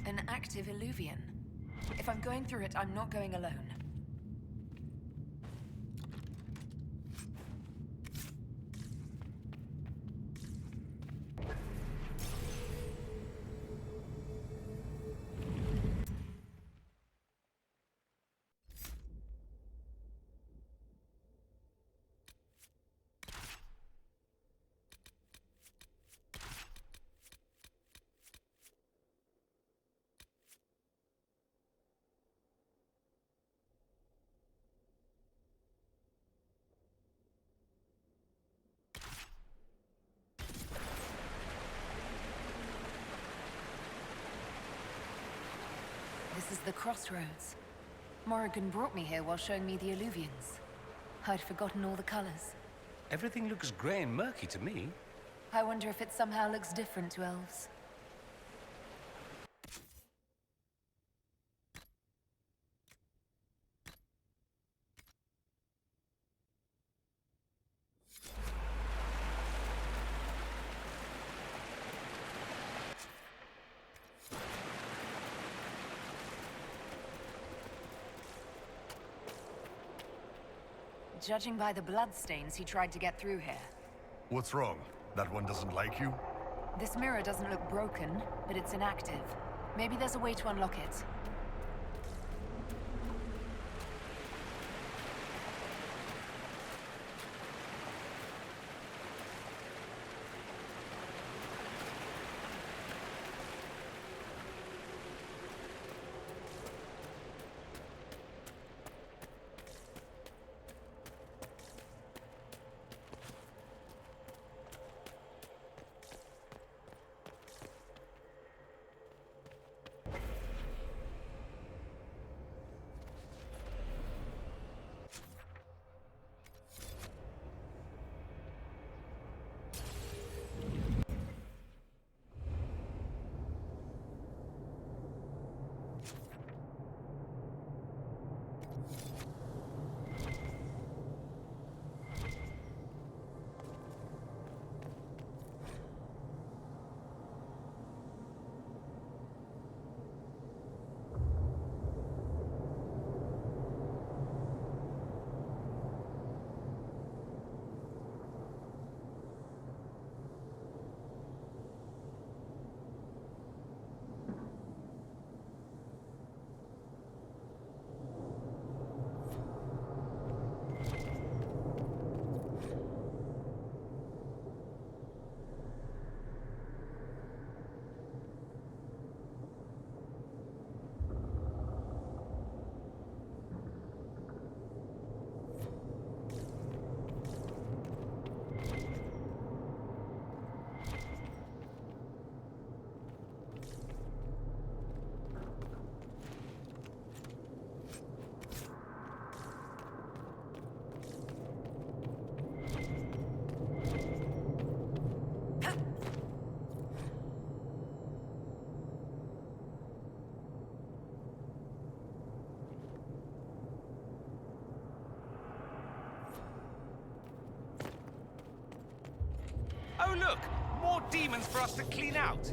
An active illuvian. If I'm going through it, I'm not going alone. This is the crossroads. Morrigan brought me here while showing me the illuvians. I'd forgotten all the colors. Everything looks grey and murky to me. I wonder if it somehow looks different to elves. Judging by the bloodstains, he tried to get through here. What's wrong? That one doesn't like you? This mirror doesn't look broken, but it's inactive. Maybe there's a way to unlock it. demons for us to clean out.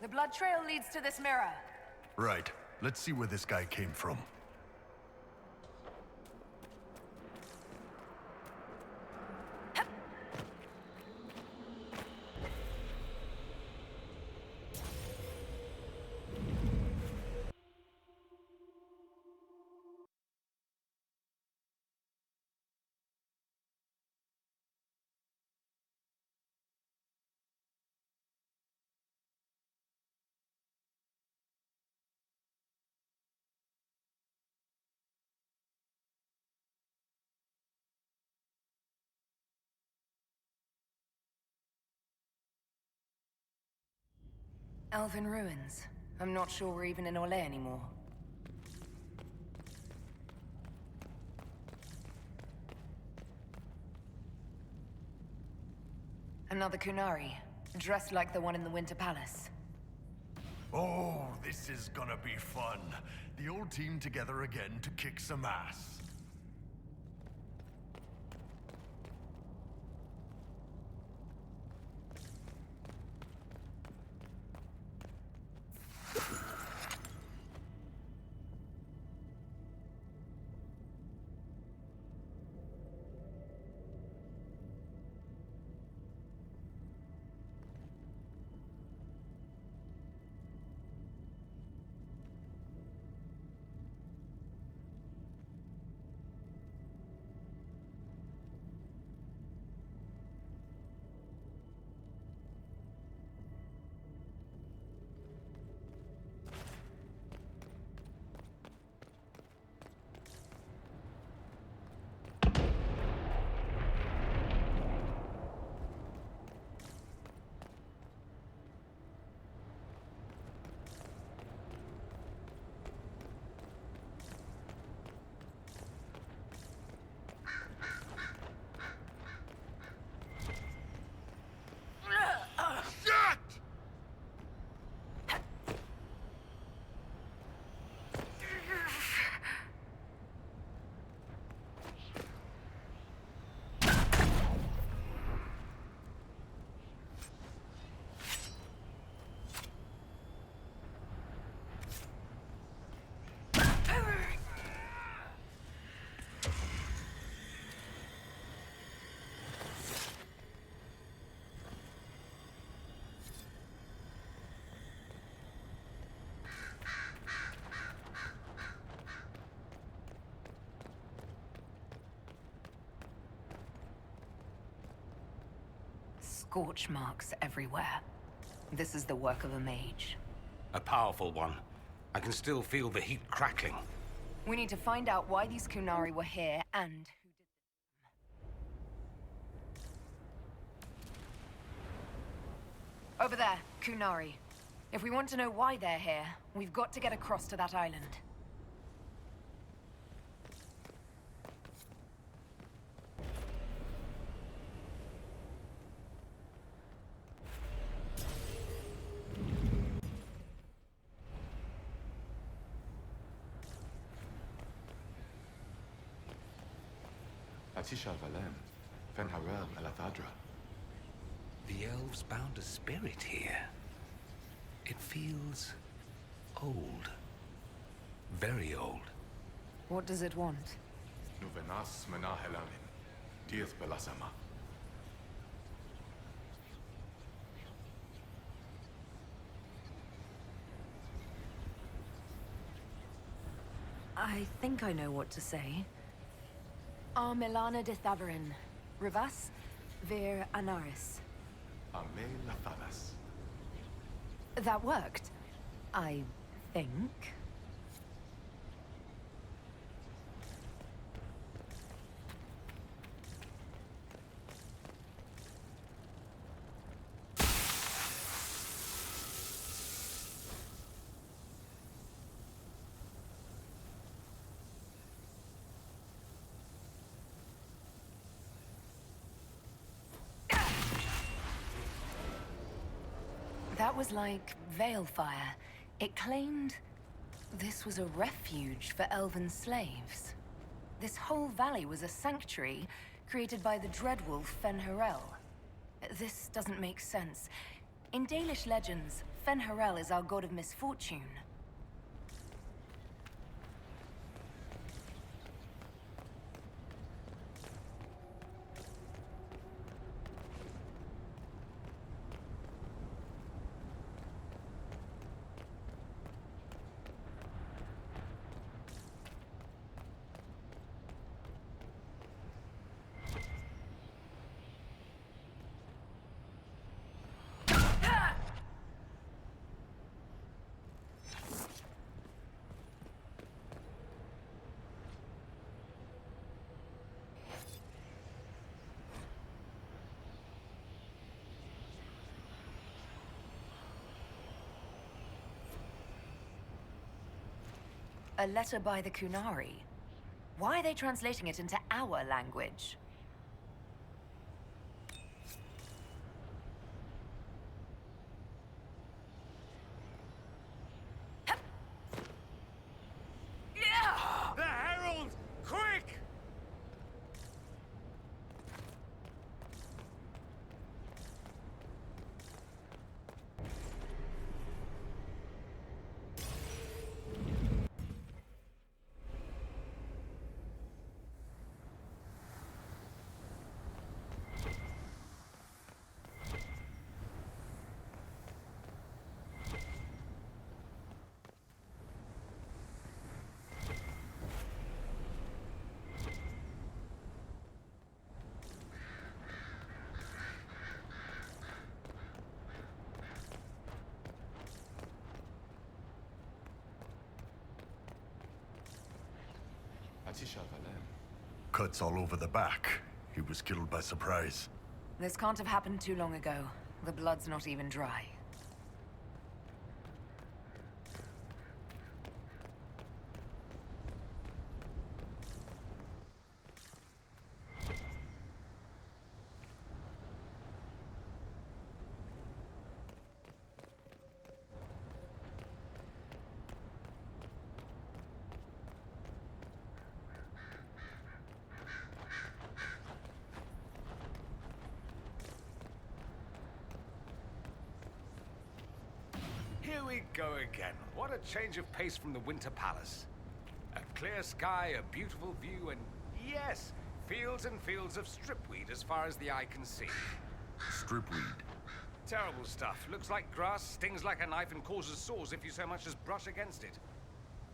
The blood trail leads to this mirror. Right. Let's see where this guy came from. Elven ruins. I'm not sure we're even in Orlais anymore. Another Kunari, dressed like the one in the Winter Palace. Oh, this is gonna be fun. The old team together again to kick some ass. Scorch marks everywhere. This is the work of a mage. A powerful one. I can still feel the heat crackling. We need to find out why these Kunari were here and who did this. Over there, Kunari. If we want to know why they're here, we've got to get across to that island. Atisha Valen, Fenharel Elathadra. The elves bound a spirit here. It feels old. Very old. What does it want? Nuvenas Menahelamin, Dieth Belasama. I think I know what to say. Milana de Thavarin. Rivas, Vir Anaris. Ame Lathanas. That worked. I think. That was like Veilfire. It claimed this was a refuge for elven slaves. This whole valley was a sanctuary created by the dreadwolf Fenharel. This doesn't make sense. In Dalish legends, Fenharel is our god of misfortune. A letter by the Kunari. Why are they translating it into our language? The Herald! Quick! Cuts all over the back. He was killed by surprise. This can't have happened too long ago. The blood's not even dry. Here we go again. What a change of pace from the Winter Palace. A clear sky, a beautiful view, and yes, fields and fields of stripweed as far as the eye can see. Stripweed. Terrible stuff. Looks like grass, stings like a knife, and causes sores if you so much as brush against it.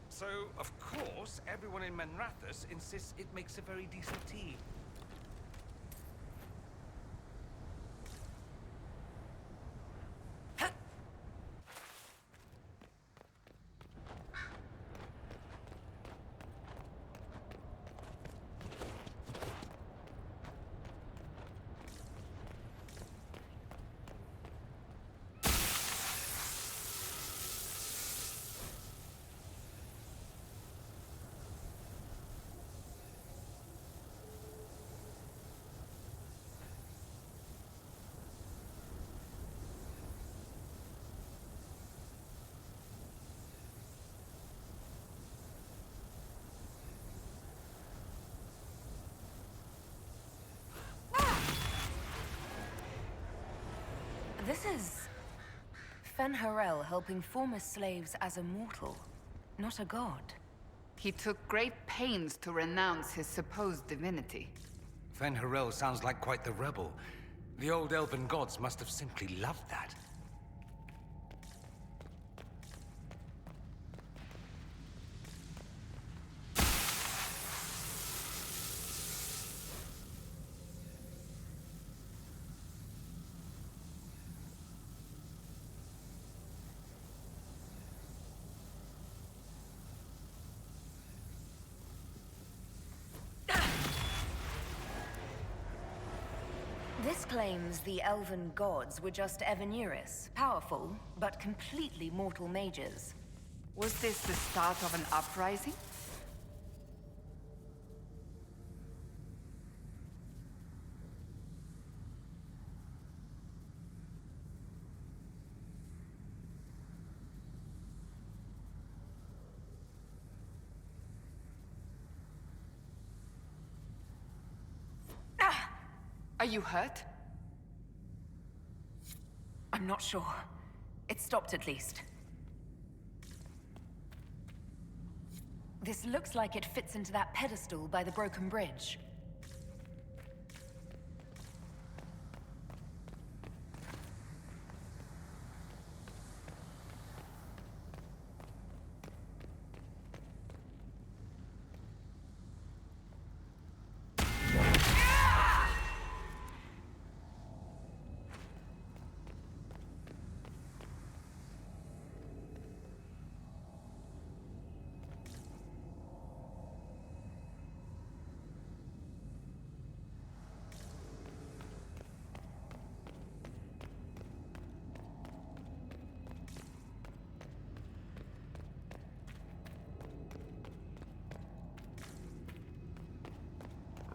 So, of course, everyone in Menrathus insists it makes a very decent tea. This is... Fen'Harel helping former slaves as a mortal, not a god. He took great pains to renounce his supposed divinity. Fen'Harel sounds like quite the rebel. The old elven gods must have simply loved that. This claims the elven gods were just Evanuris, powerful, but completely mortal mages. Was this the start of an uprising? Are you hurt? I'm not sure. It stopped at least. This looks like it fits into that pedestal by the broken bridge.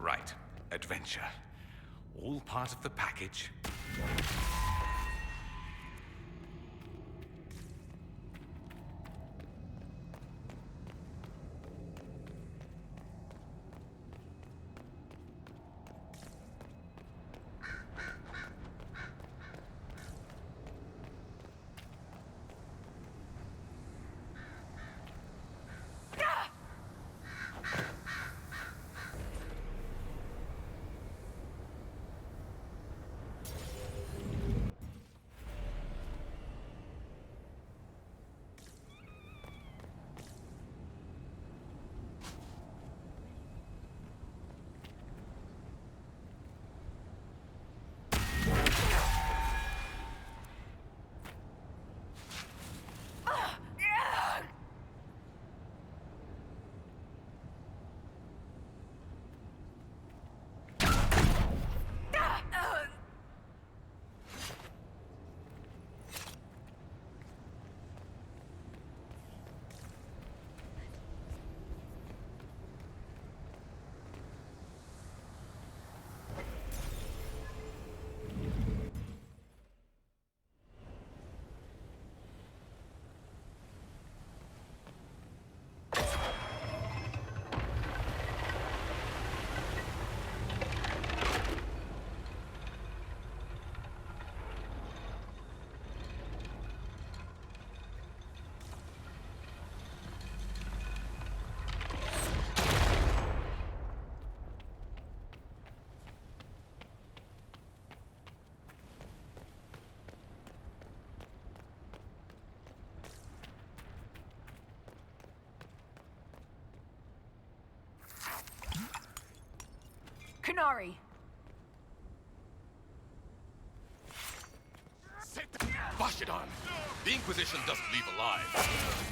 Right. Adventure. All part of the package. Kunari! Wash it on! The Inquisition doesn't leave alive.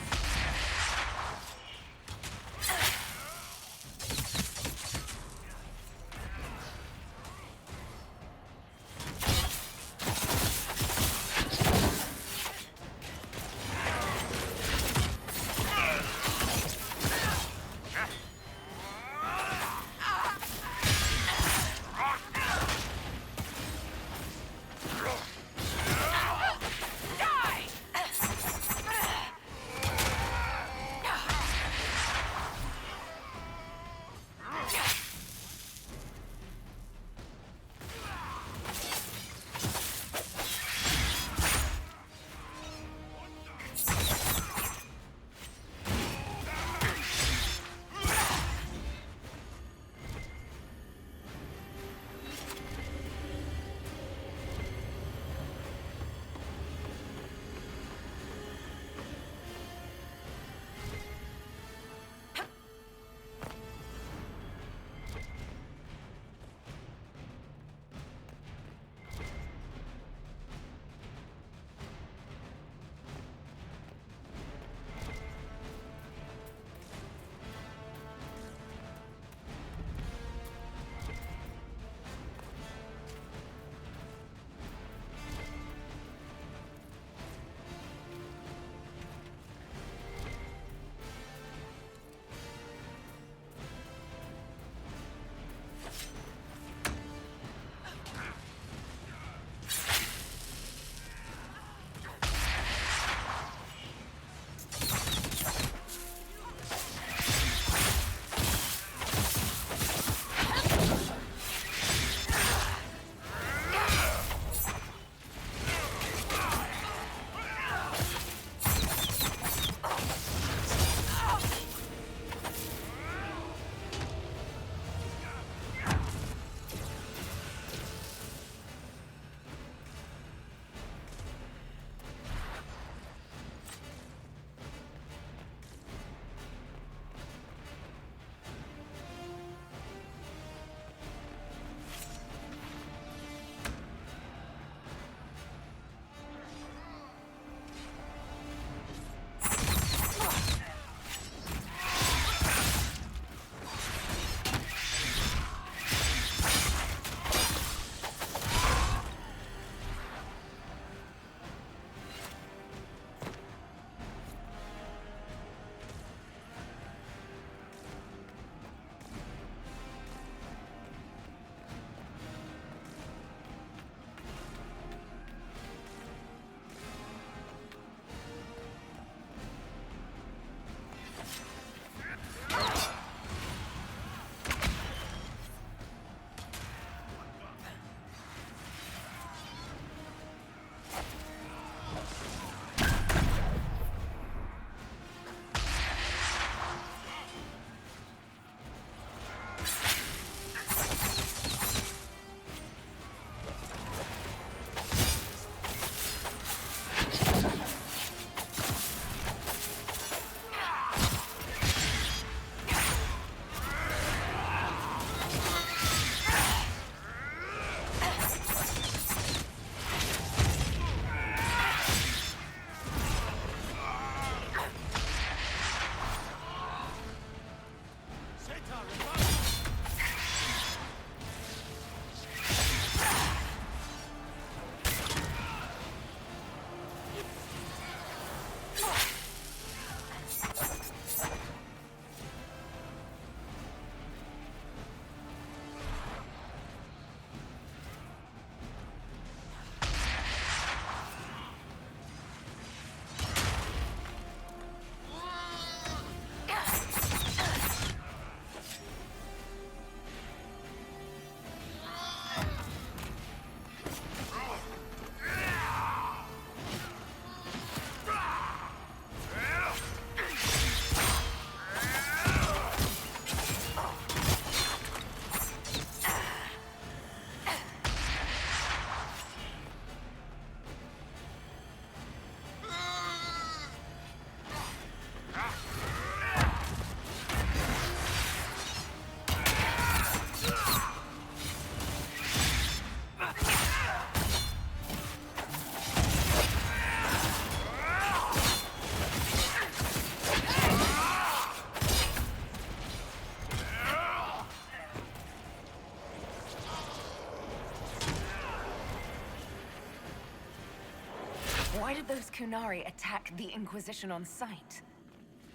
Why did those Kunari attack the Inquisition on sight?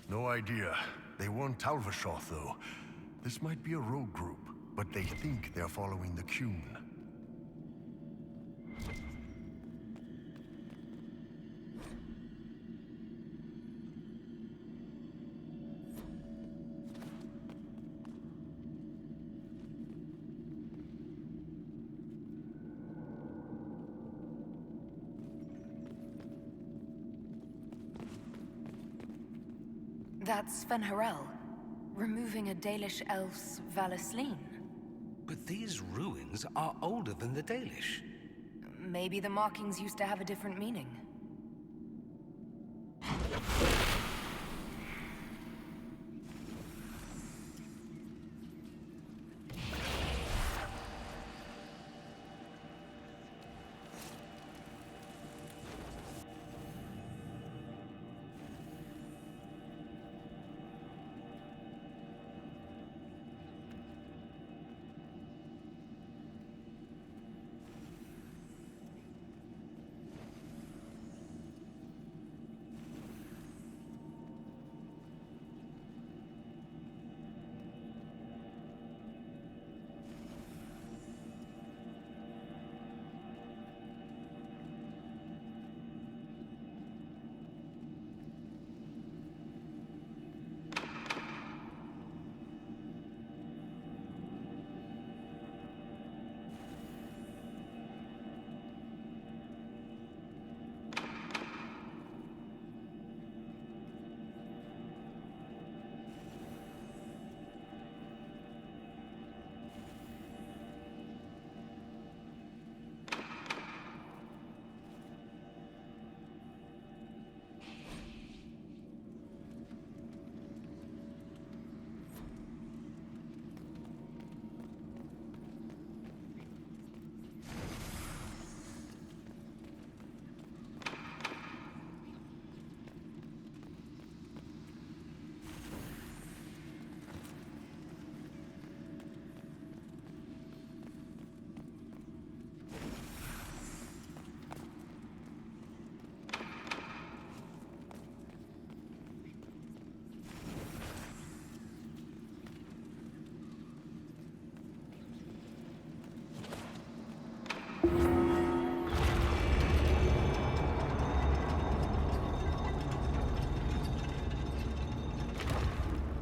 No idea. They weren't Talvashoth, though. This might be a rogue group, but they think they're following the Qun. That's Sven Harel, removing a Dalish elf's Valasleen. But these ruins are older than the Dalish. Maybe the markings used to have a different meaning.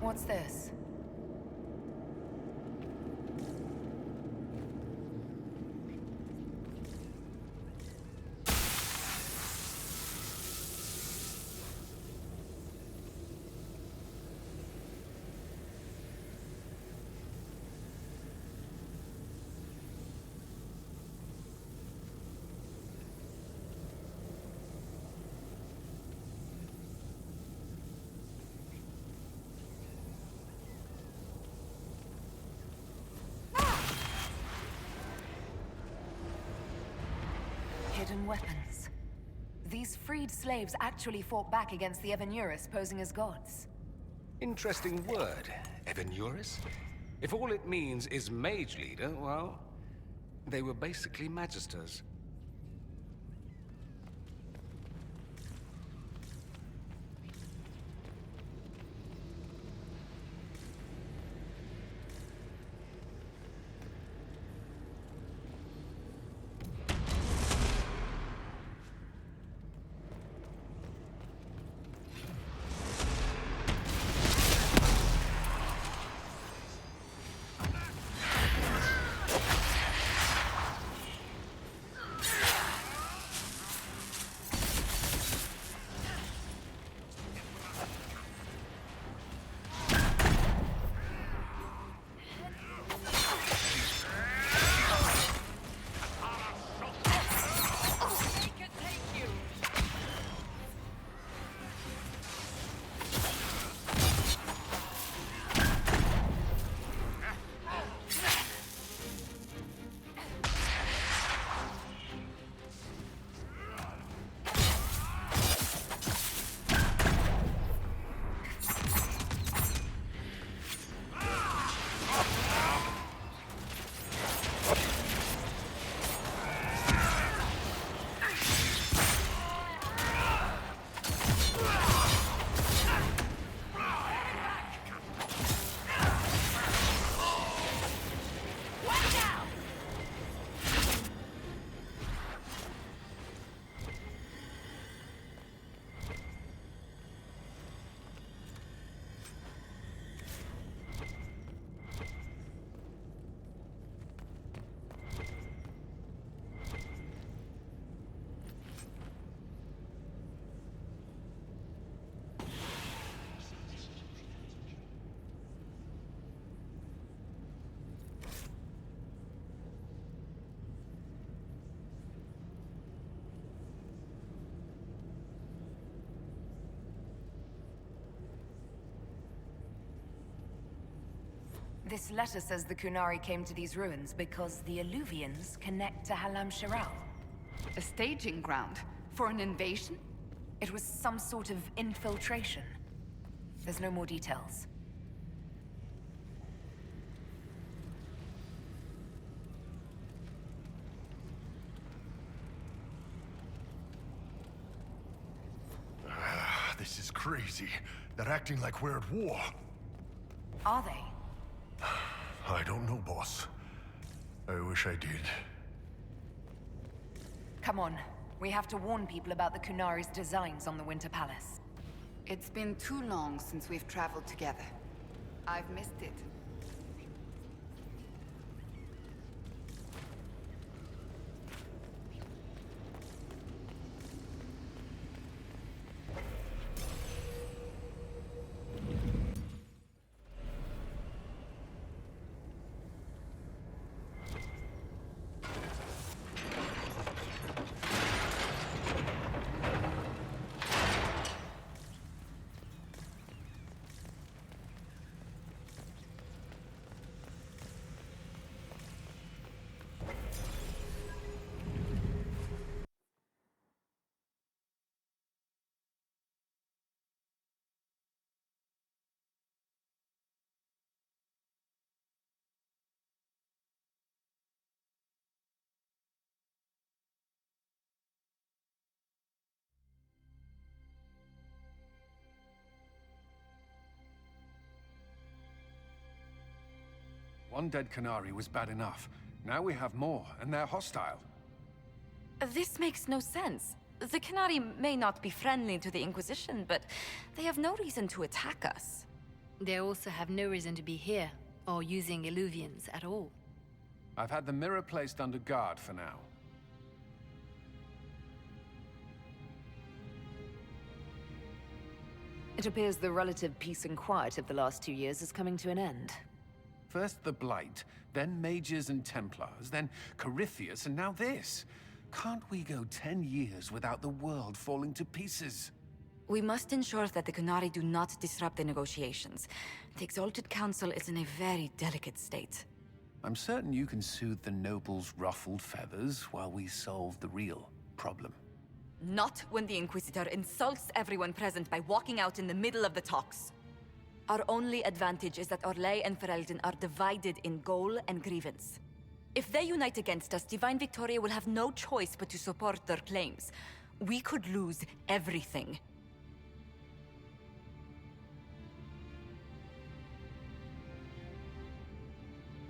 What's this? Hidden weapons. These freed slaves actually fought back against the Evanuris posing as gods. Interesting word, Evanuris. If all it means is mage leader, well, they were basically magisters. This letter says the Kunari came to these ruins because the Alluvians connect to Halam Shiral. A staging ground? For an invasion? It was some sort of infiltration. There's no more details. This is crazy. They're acting like we're at war. Are they? I don't know, boss. I wish I did. Come on. We have to warn people about the Kunari's designs on the Winter Palace. It's been too long since we've traveled together. I've missed it. One dead Canary was bad enough. Now we have more, and they're hostile. This makes no sense. The Canary may not be friendly to the Inquisition, but they have no reason to attack us. They also have no reason to be here, or using Illuvians at all. I've had the mirror placed under guard for now. It appears the relative peace and quiet of the last 2 years is coming to an end. First the Blight, then Mages and Templars, then Corypheus, and now this. Can't we go 10 years without the world falling to pieces? We must ensure that the Kunari do not disrupt the negotiations. The Exalted Council is in a very delicate state. I'm certain you can soothe the nobles' ruffled feathers while we solve the real problem. Not when the Inquisitor insults everyone present by walking out in the middle of the talks. Our only advantage is that Orlais and Ferelden are divided in goal and grievance. If they unite against us, Divine Victoria will have no choice but to support their claims. We could lose everything.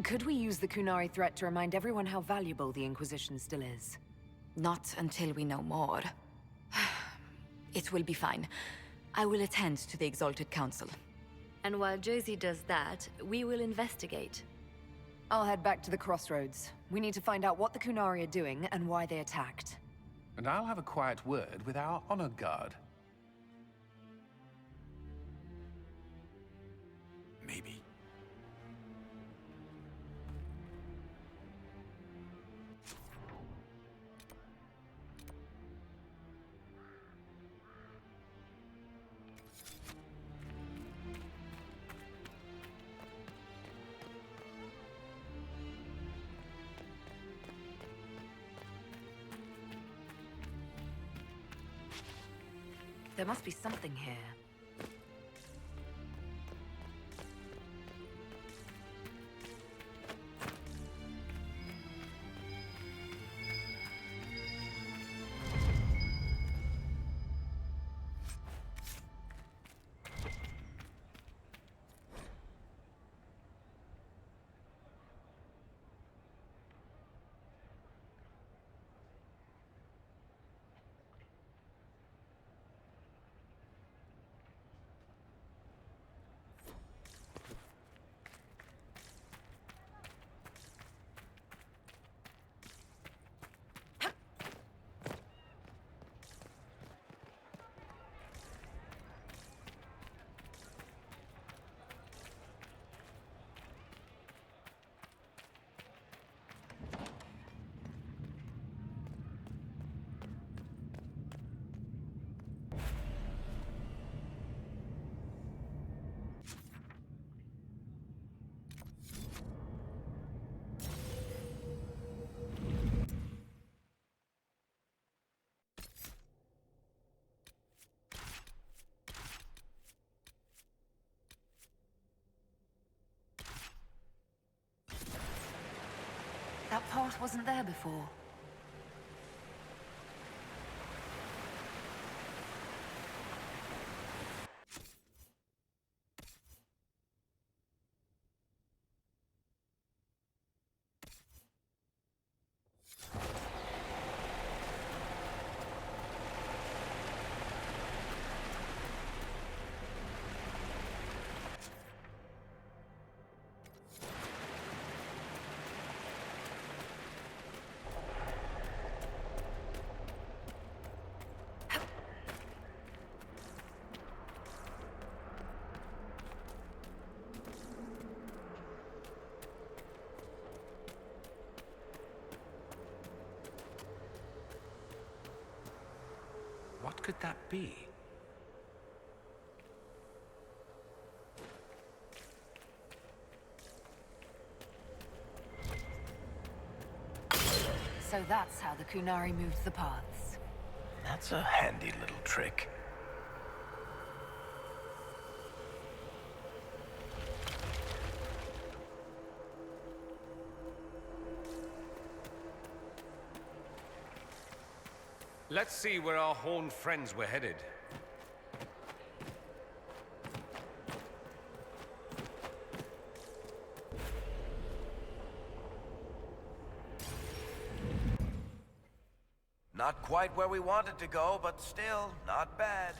Could we use the Kunari threat to remind everyone how valuable the Inquisition still is? Not until we know more. It will be fine. I will attend to the Exalted Council. And while Josie does that, we will investigate. I'll head back to the crossroads. We need to find out what the Kunari are doing and why they attacked. And I'll have a quiet word with our honor guard. Maybe. There must be something here. That path wasn't there before. What could that be? So that's how the Kunari moved the paths. That's a handy little trick. Let's see where our horned friends were headed. Not quite where we wanted to go, but still, not bad.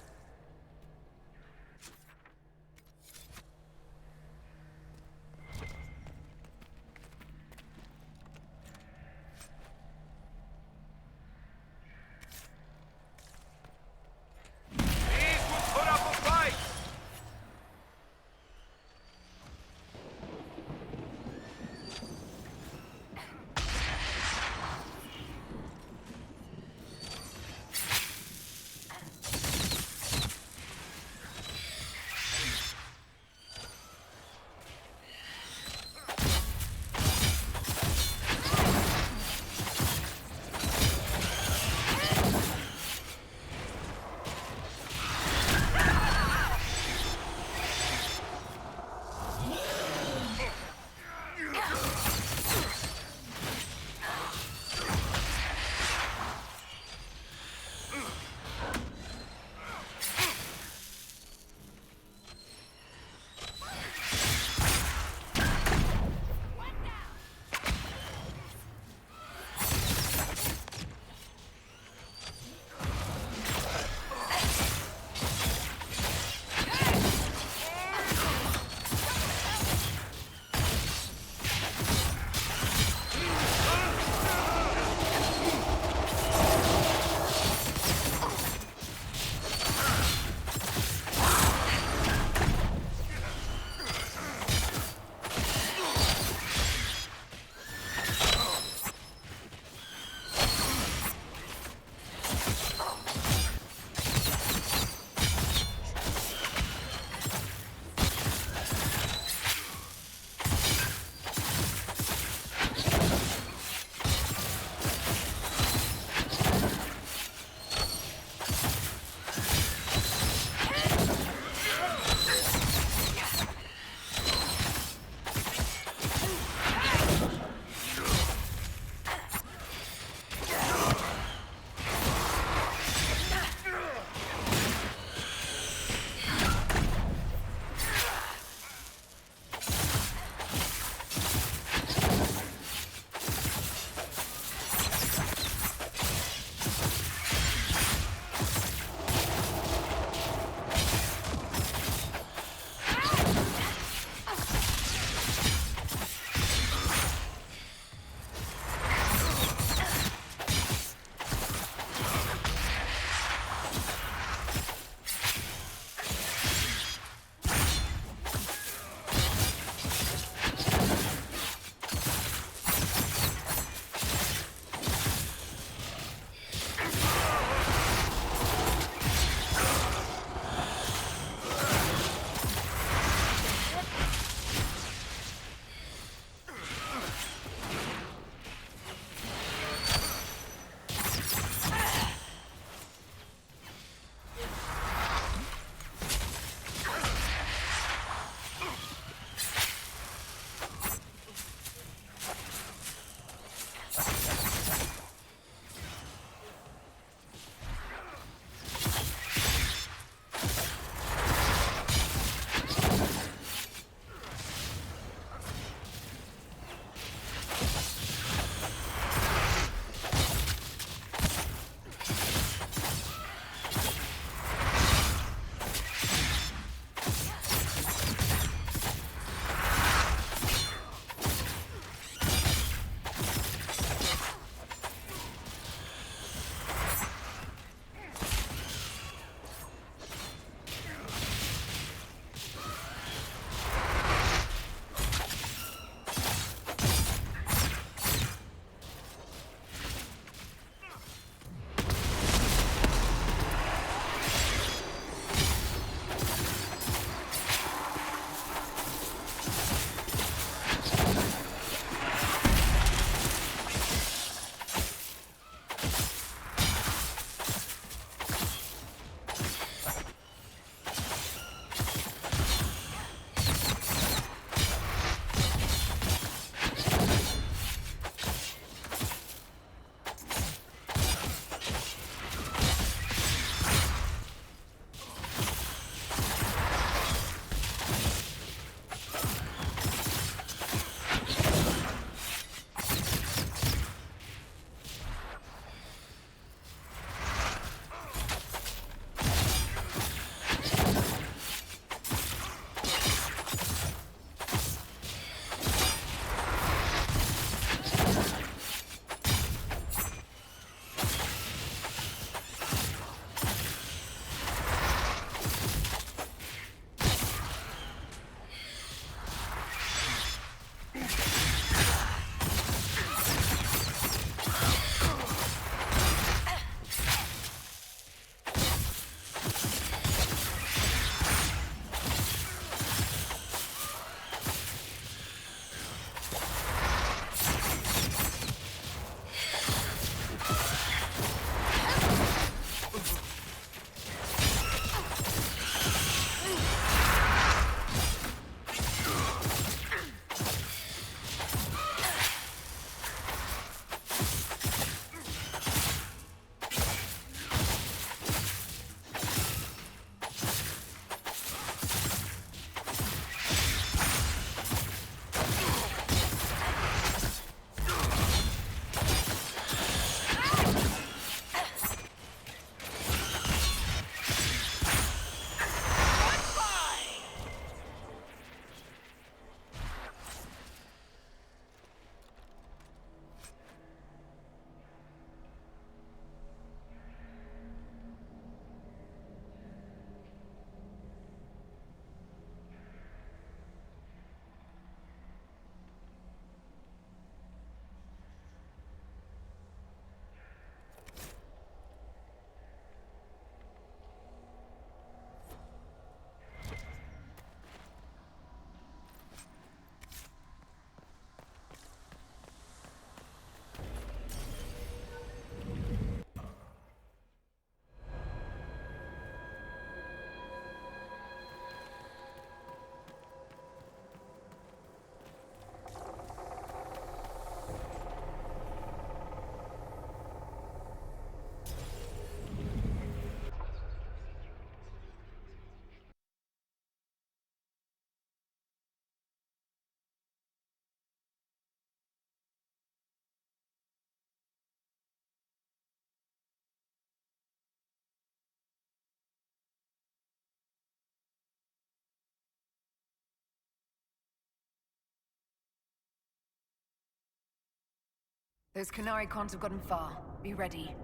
Those Kunari can't have gotten far. Be ready.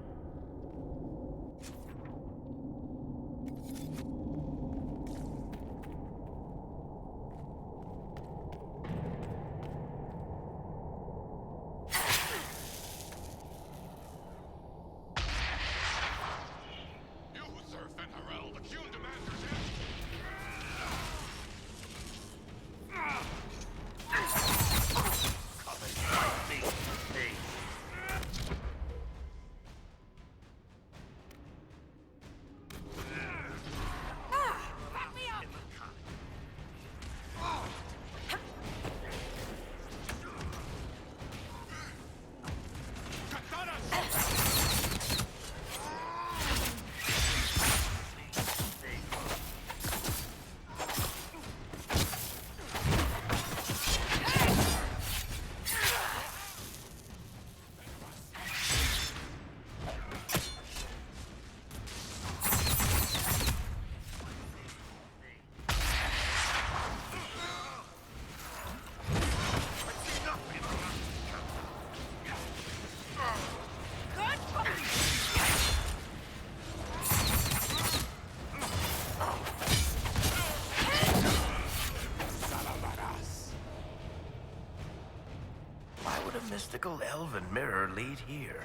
Mystical elven mirror lead here.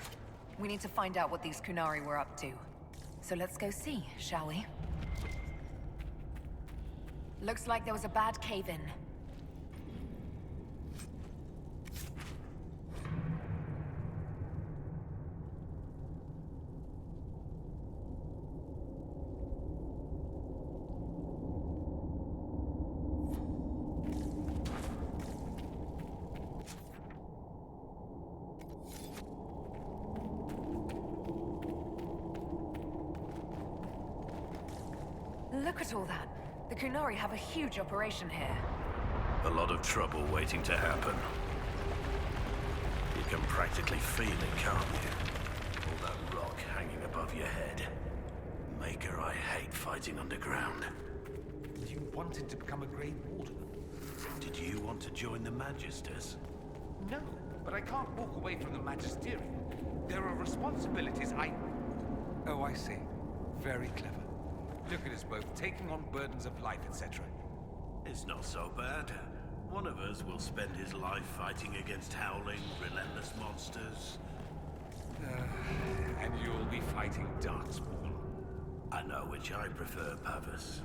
We need to find out what these Kunari were up to. So let's go see, shall we? Looks like there was a bad cave-in. Look at all that. The Kunari have a huge operation here. A lot of trouble waiting to happen. You can practically feel it, can't you? All that rock hanging above your head. Maker, I hate fighting underground. You wanted to become a Grey Warden? Did you want to join the Magisters? No, but I can't walk away from the Magisterium. There are responsibilities Oh, I see. Very clever. Look at us both, taking on burdens of life, etc. It's not so bad. One of us will spend his life fighting against howling, relentless monsters. And you'll be fighting Darkspawn. I know which I prefer, Pavus.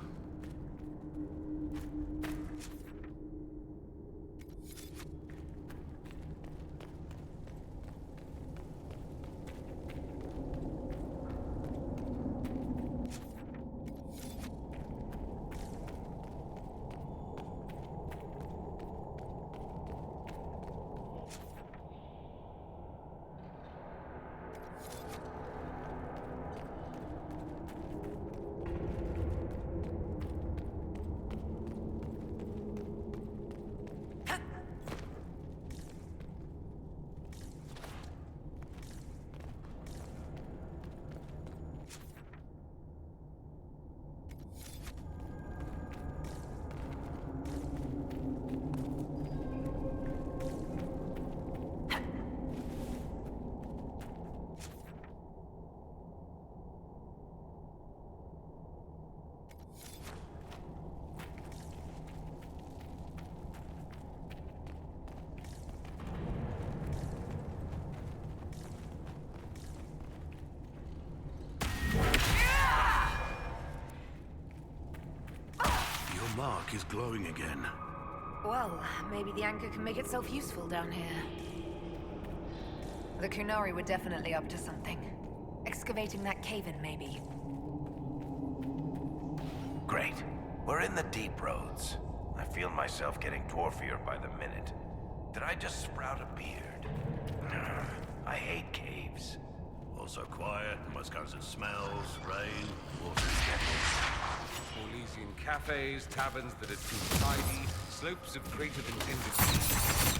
Mark is glowing again. Well, maybe the anchor can make itself useful down here. The Kunari were definitely up to something. Excavating that cave-in, maybe. Great. We're in the deep roads. I feel myself getting dwarfier by the minute. Did I just sprout a beard? I hate caves. Also quiet, most kinds of smells, rain, water getting. Orlesian cafes, taverns that are too tidy, slopes of greater than 10 degrees.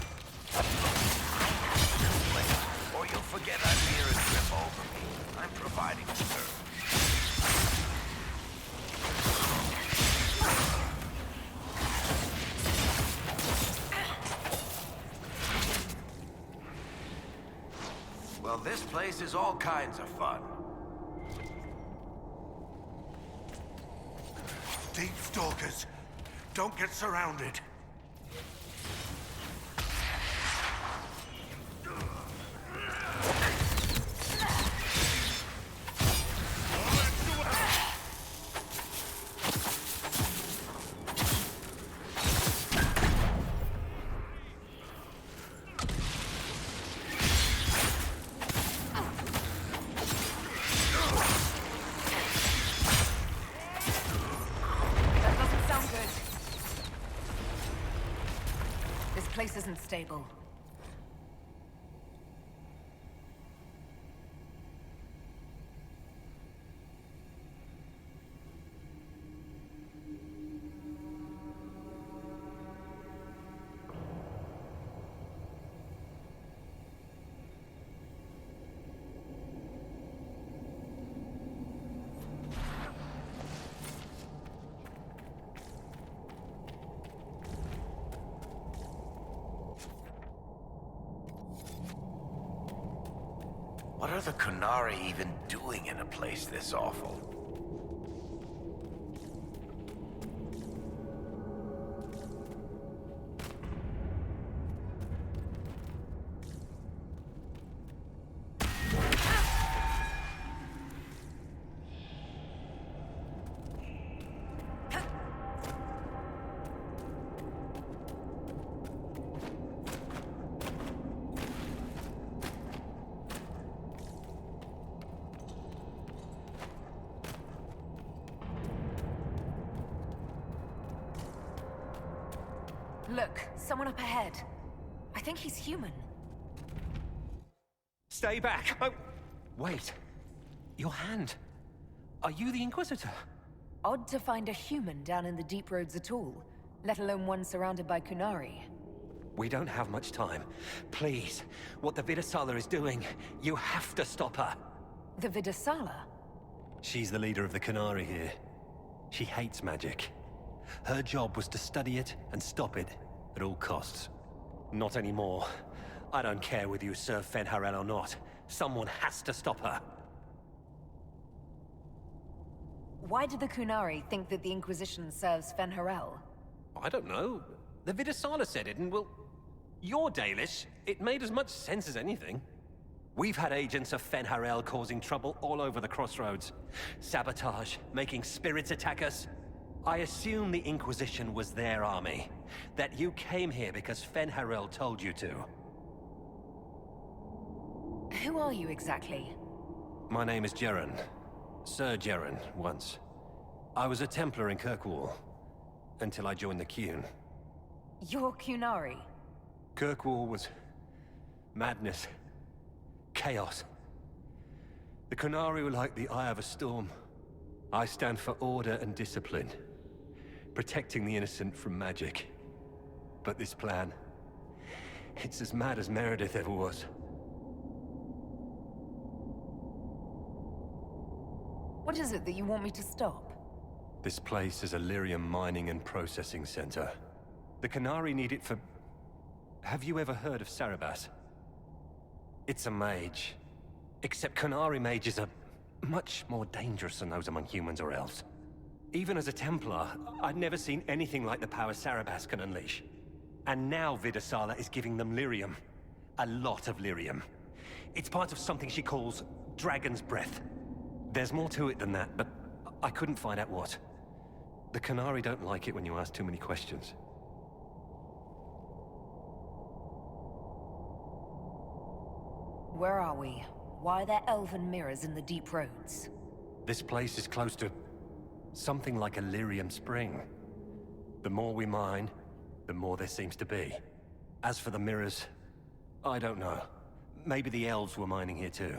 Or you'll forget I'm here and trip over me. I'm providing a service. Well, this place is all kinds of fun. Deep stalkers. Don't get surrounded. Place isn't stable. What are the Kunari even doing in a place this awful? Look, someone up ahead. I think he's human. Stay back! Oh, wait. Your hand. Are you the Inquisitor? Odd to find a human down in the deep roads at all, let alone one surrounded by Kunari. We don't have much time. Please, what the Vidasala is doing, you have to stop her. The Vidasala? She's the leader of the Kunari here. She hates magic. Her job was to study it and stop it at all costs. Not anymore. I don't care whether you serve Fen'Harel or not. Someone has to stop her. Why did the Kunari think that the Inquisition serves Fen'Harel? I don't know. The Vidasala said it, and well, you're Dalish. It made as much sense as anything. We've had agents of Fen'Harel causing trouble all over the crossroads. Sabotage, making spirits attack us. I assume the Inquisition was their army. That you came here because Fen'Harel told you to. Who are you exactly? My name is Jeren. Sir Jeren, once. I was a Templar in Kirkwall, until I joined the Qun. You're Kunari? Kirkwall was madness. Chaos. The Kunari were like the eye of a storm. I stand for order and discipline. Protecting the innocent from magic. But this plan... it's as mad as Meredith ever was. What is it that you want me to stop? This place is a lyrium mining and processing center. The Kunari need it for... Have you ever heard of Sarabas? It's a mage. Except Kunari mages are much more dangerous than those among humans or elves. Even as a Templar, I'd never seen anything like the power Sarabas can unleash. And now Vidasala is giving them lyrium. A lot of lyrium. It's part of something she calls Dragon's Breath. There's more to it than that, but I couldn't find out what. The Kunari don't like it when you ask too many questions. Where are we? Why are there elven mirrors in the deep roads? This place is close to something like a lyrium spring. The more we mine, the more there seems to be. As for the mirrors, I don't know. Maybe the elves were mining here too.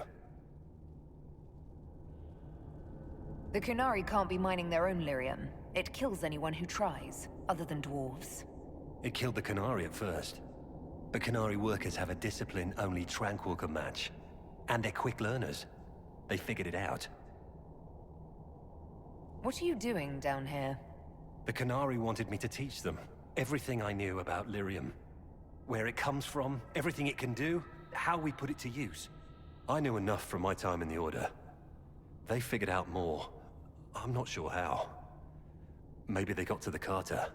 The Kunari can't be mining their own lyrium. It kills anyone who tries, other than dwarves. It killed the Kunari at first. But Kunari workers have a discipline only Tranquil can match. And they're quick learners. They figured it out. What are you doing down here? The Kunari wanted me to teach them everything I knew about lyrium. Where it comes from, everything it can do, how we put it to use. I knew enough from my time in the Order. They figured out more. I'm not sure how. Maybe they got to the Carter.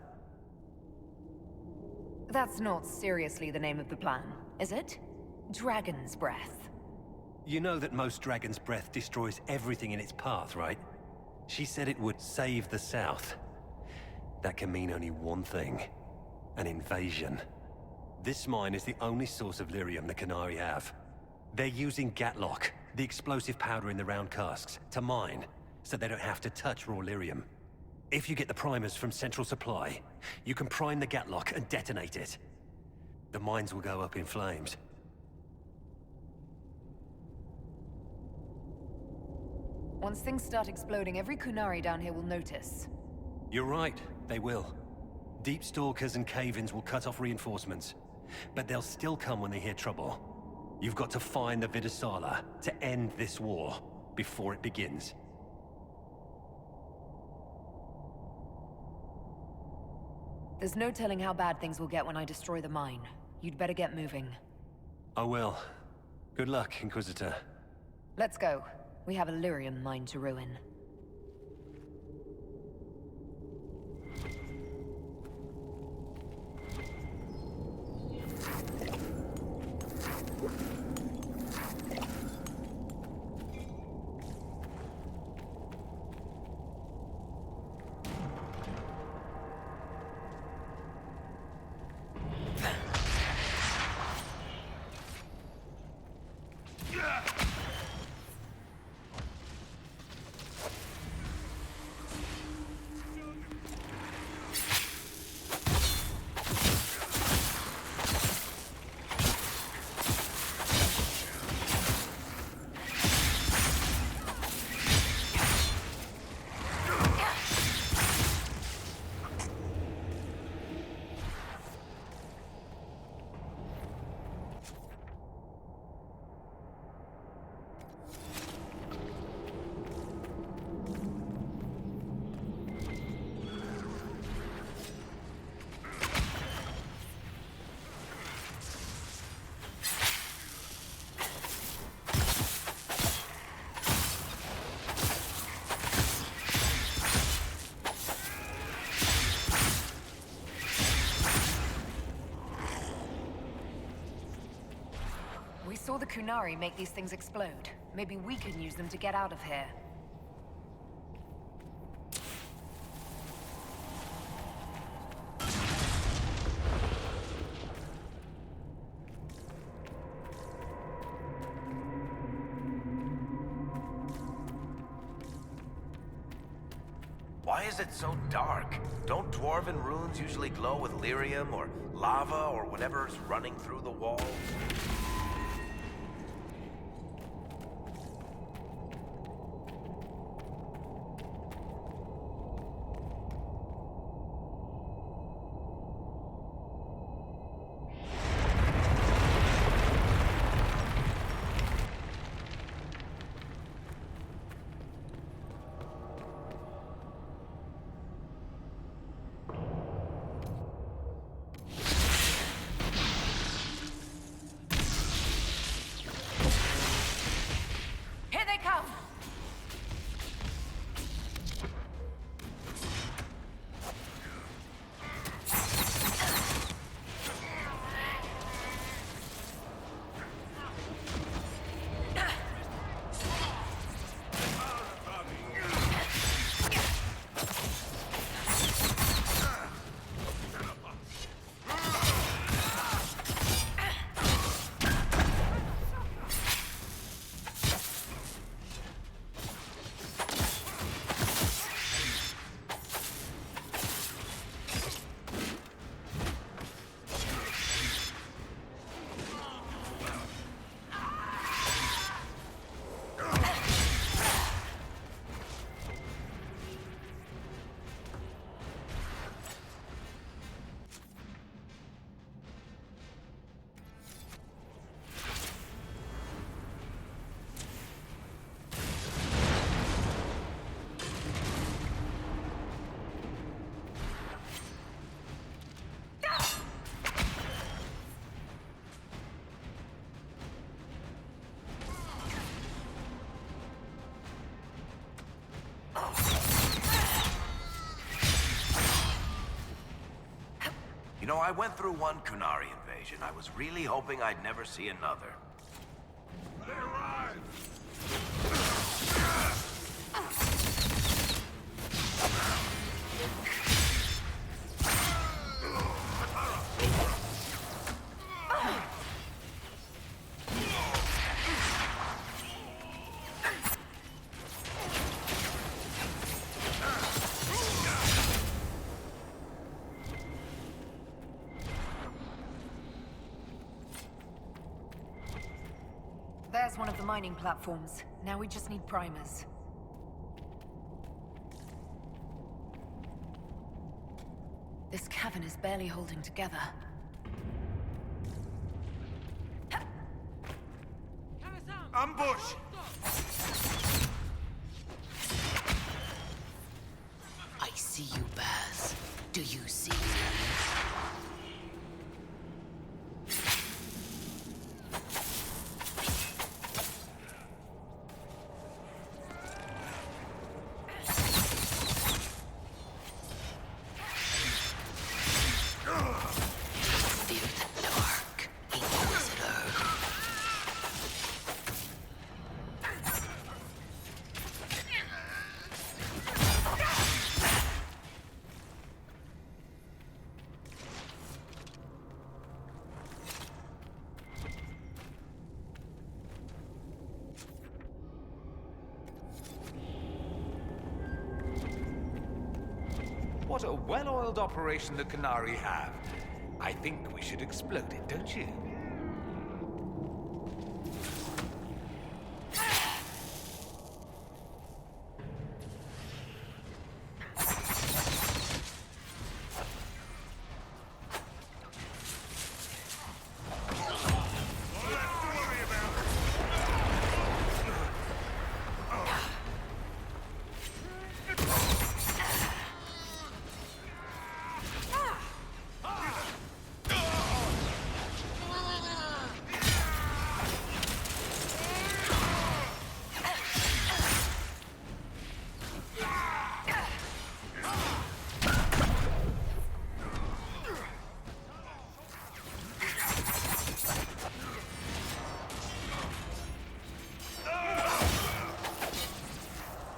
That's not seriously the name of the plan, is it? Dragon's Breath. You know that most Dragon's Breath destroys everything in its path, right? She said it would save the South. That can mean only one thing. An invasion. This mine is the only source of lyrium the Qunari have. They're using Gatlock, the explosive powder in the round casks, to mine, so they don't have to touch raw lyrium. If you get the primers from Central Supply, you can prime the Gatlock and detonate it. The mines will go up in flames. Once things start exploding, every Qunari down here will notice. You're right, they will. Deep Stalkers and Cave-ins will cut off reinforcements, but they'll still come when they hear trouble. You've got to find the Vidasala to end this war before it begins. There's no telling how bad things will get when I destroy the mine. You'd better get moving. I will. Good luck, Inquisitor. Let's go. We have a lyrium mine to ruin. We saw the Qunari make these things explode. Maybe we can use them to get out of here. Why is it so dark? Don't Dwarven runes usually glow with lyrium or lava or whatever's running through the walls? know, I went through one Kunari invasion. I was really hoping I'd never see another. They arrived! There's one of the mining platforms. Now we just need primers. This cavern is barely holding together. Ambush! I see you, Baz. Do you see me? What a well-oiled operation the Kunari have. I think we should explode it, don't you?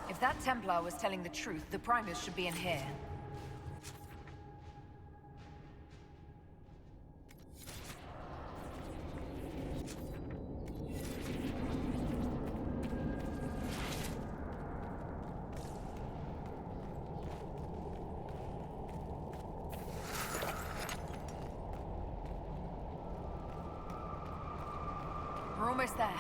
If that Templar was telling the truth, the primers should be in here. We're almost there.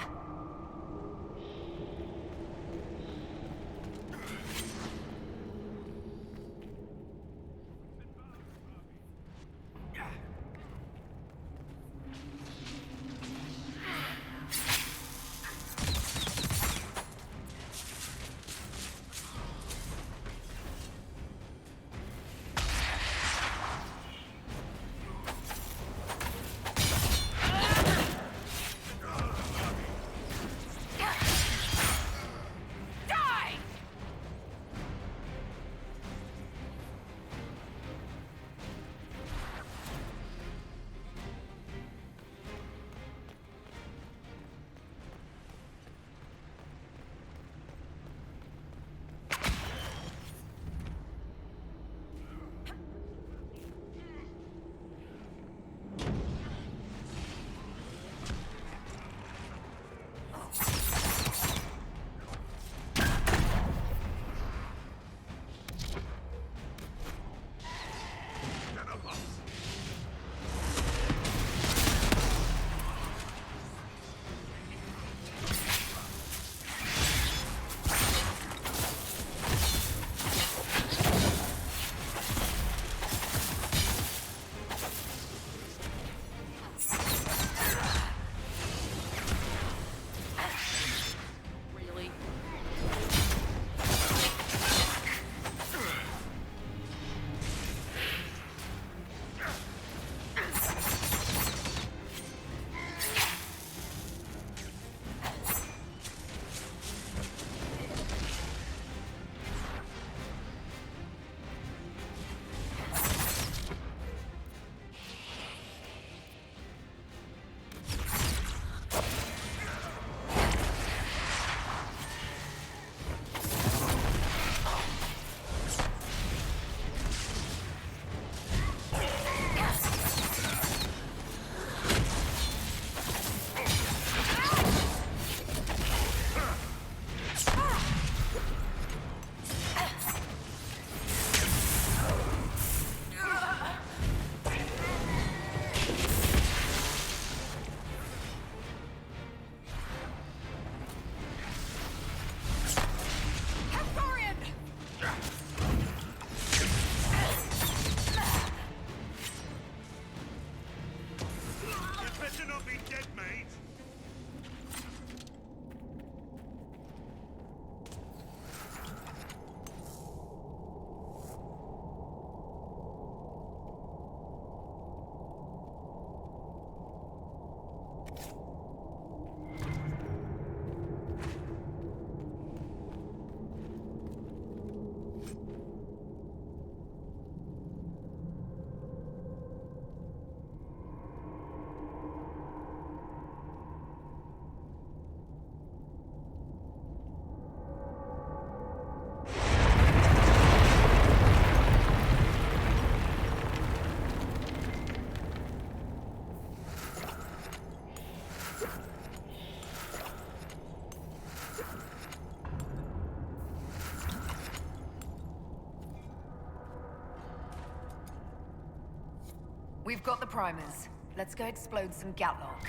We've got the primers. Let's go explode some Gatlock.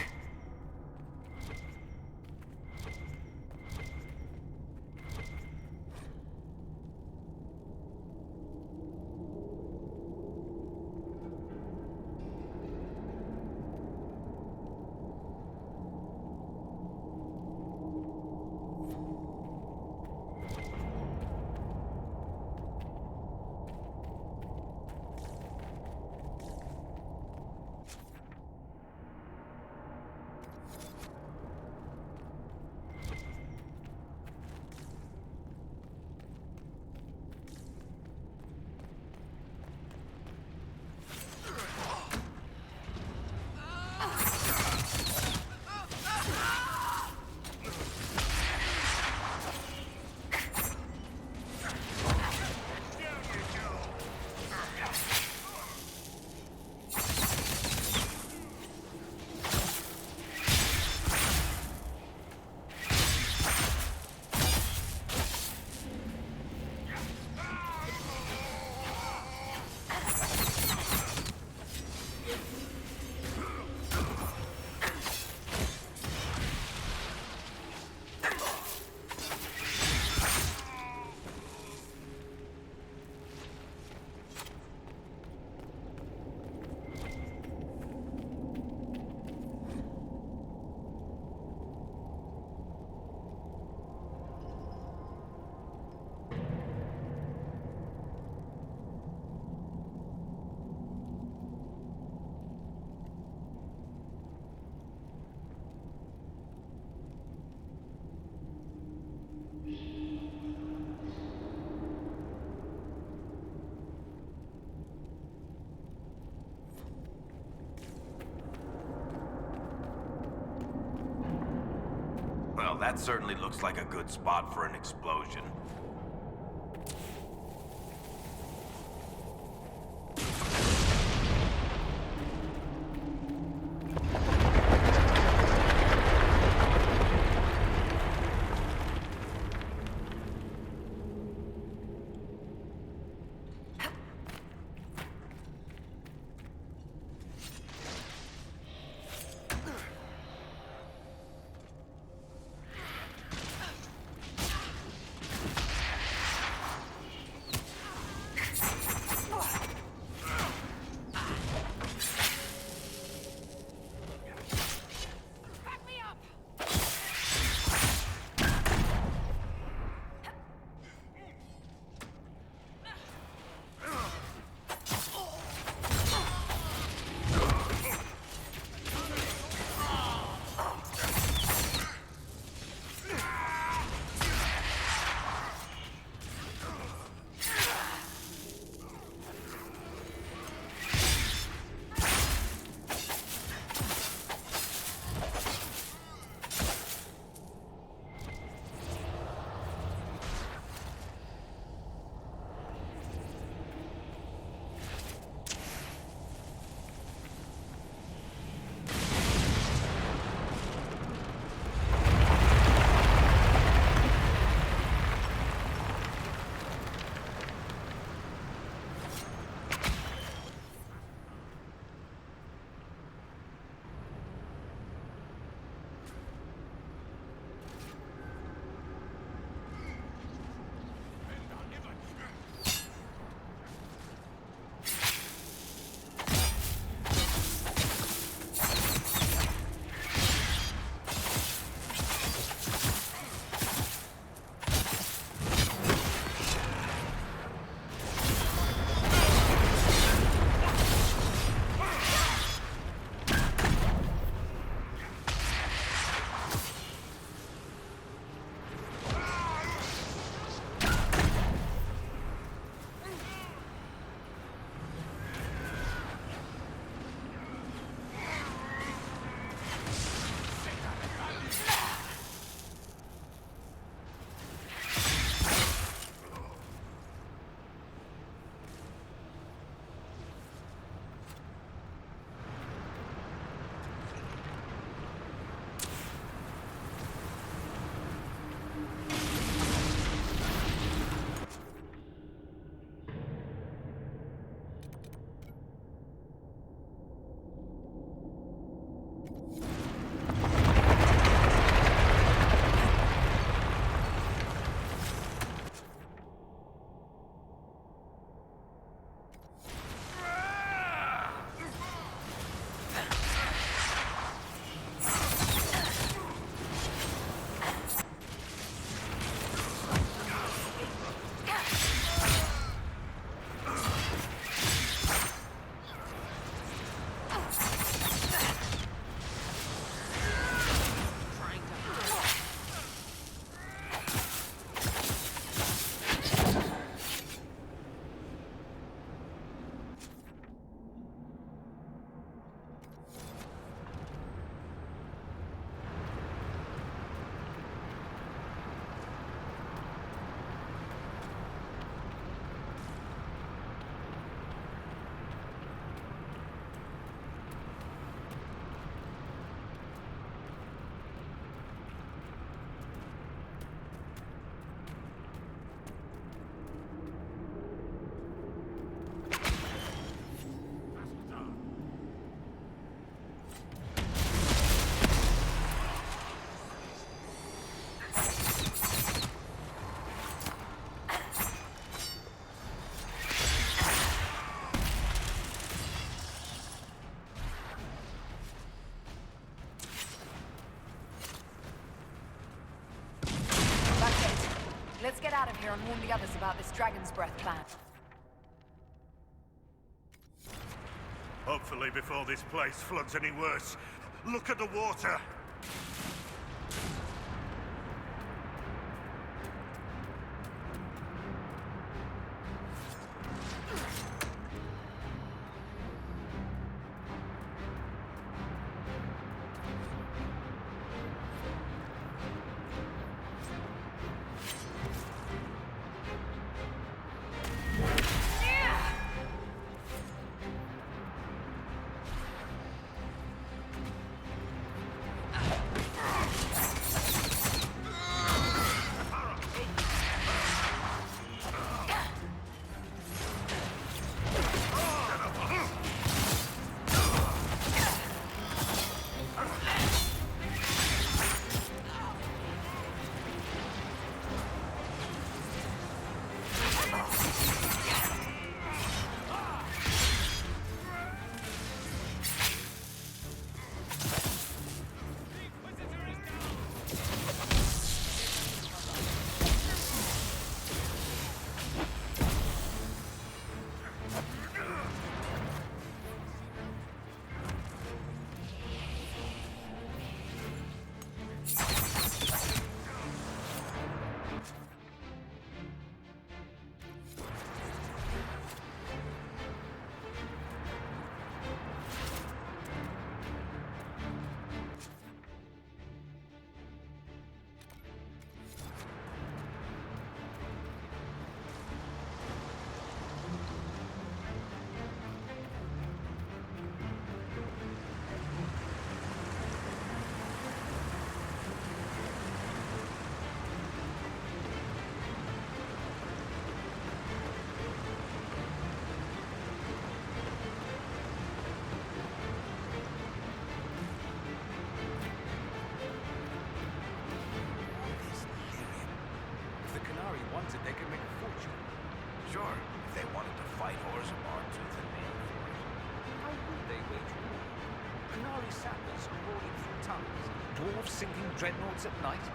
Well, that certainly looks like a good spot for an explosion. out of here and warn the others about this Dragon's Breath plan. Hopefully before this place floods any worse. Look at the water! They could make a fortune. Sure, if they wanted to fight Orzammar tooth and nail for it. How would they wage war? Canary sappers crawling through tunnels, dwarves sinking dreadnoughts at night?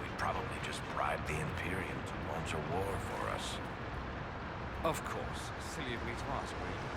We'd probably just bribe the Imperium to launch a war for us. Of course. Silly of me to ask, really.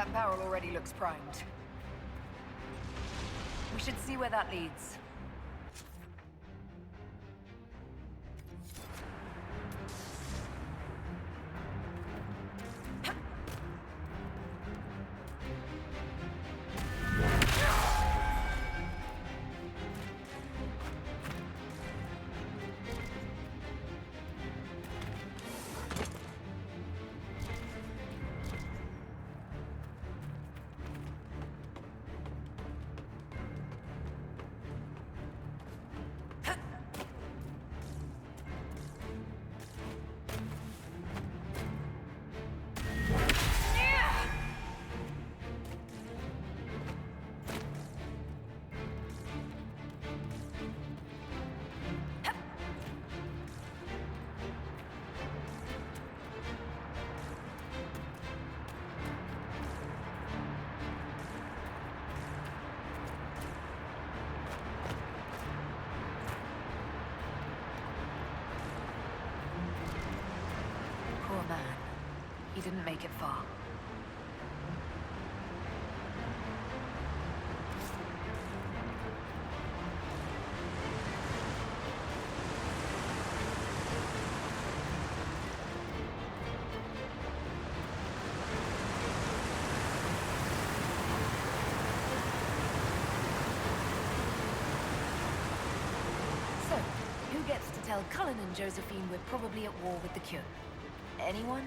That barrel already looks primed. We should see where that leads. Poor man. He didn't make it far. So, who gets to tell Cullen and Josephine we're probably at war with the Cure? Anyone?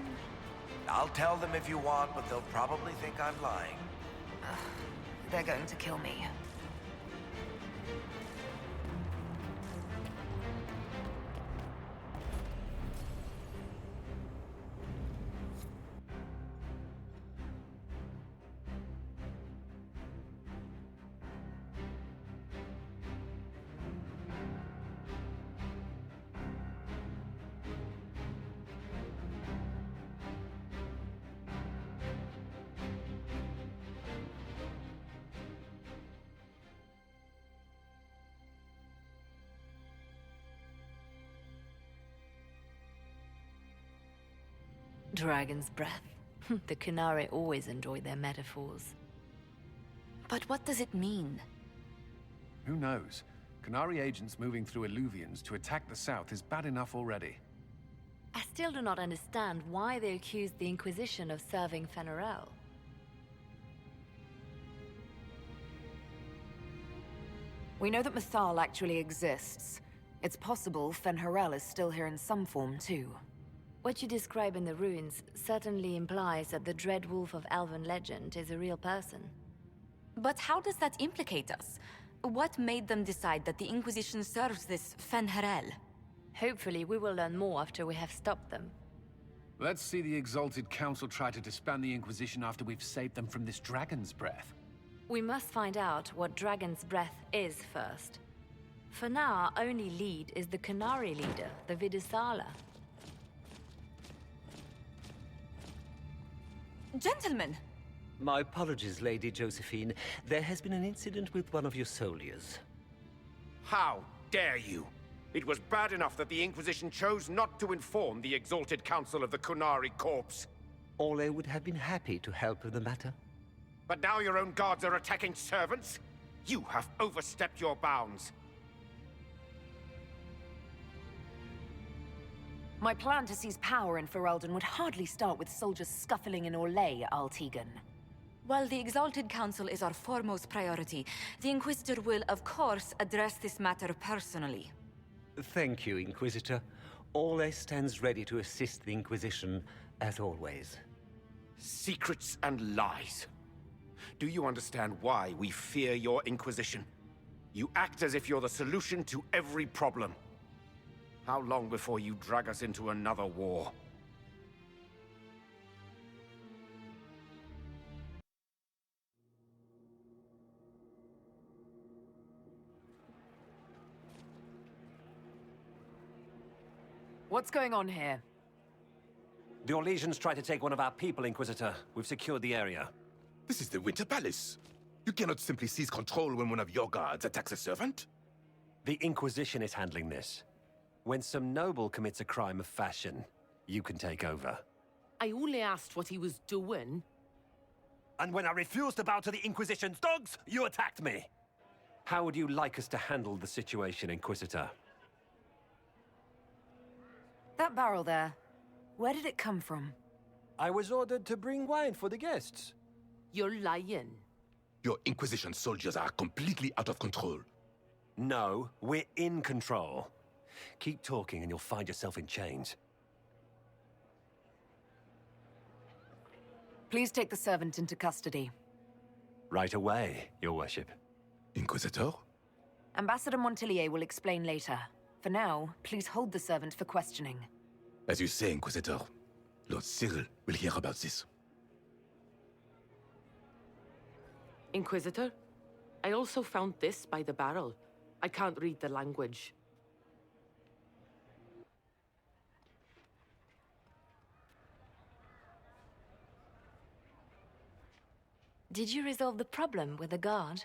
I'll tell them if you want, but they'll probably think I'm lying. They're going to kill me. Dragon's breath. The Qunari always enjoy their metaphors. But what does it mean? Who knows? Qunari agents moving through Illuvians to attack the south is bad enough already. I still do not understand why they accused the Inquisition of serving Fen'Arel. We know that Mythal actually exists. It's possible Fen'Arel is still here in some form, too. What you describe in the ruins certainly implies that the Dread Wolf of Elven legend is a real person. But how does that implicate us? What made them decide that the Inquisition serves this Fen'Arel? Hopefully we will learn more after we have stopped them. Let's see the Exalted Council try to disband the Inquisition after we've saved them from this dragon's breath. We must find out what Dragon's Breath is first. For now, our only lead is the Qunari leader, the Vidusala. Gentlemen! My apologies, Lady Josephine. There has been an incident with one of your soldiers. How dare you? It was bad enough that the Inquisition chose not to inform the Exalted Council of the Qunari Corps. Ole would have been happy to help with the matter. But now your own guards are attacking servants? You have overstepped your bounds. My plan to seize power in Ferelden would hardly start with soldiers scuffling in Orlais, Altegan. While the Exalted Council is our foremost priority, the Inquisitor will, of course, address this matter personally. Thank you, Inquisitor. Ole stands ready to assist the Inquisition, as always. Secrets and lies. Do you understand why we fear your Inquisition? You act as if you're the solution to every problem. How long before you drag us into another war? What's going on here? The Orlesians tried to take one of our people, Inquisitor. We've secured the area. This is the Winter Palace. You cannot simply seize control when one of your guards attacks a servant. The Inquisition is handling this. When some noble commits a crime of fashion, you can take over. I only asked what he was doing. And when I refused to bow to the Inquisition's dogs, you attacked me! How would you like us to handle the situation, Inquisitor? That barrel there, where did it come from? I was ordered to bring wine for the guests. You're lying. Your Inquisition soldiers are completely out of control. No, we're in control. Keep talking and you'll find yourself in chains. Please take the servant into custody. Right away, Your Worship. Inquisitor? Ambassador Montillier will explain later. For now, please hold the servant for questioning. As you say, Inquisitor. Lord Cyril will hear about this. Inquisitor, I also found this by the barrel. I can't read the language. Did you resolve the problem with the guard?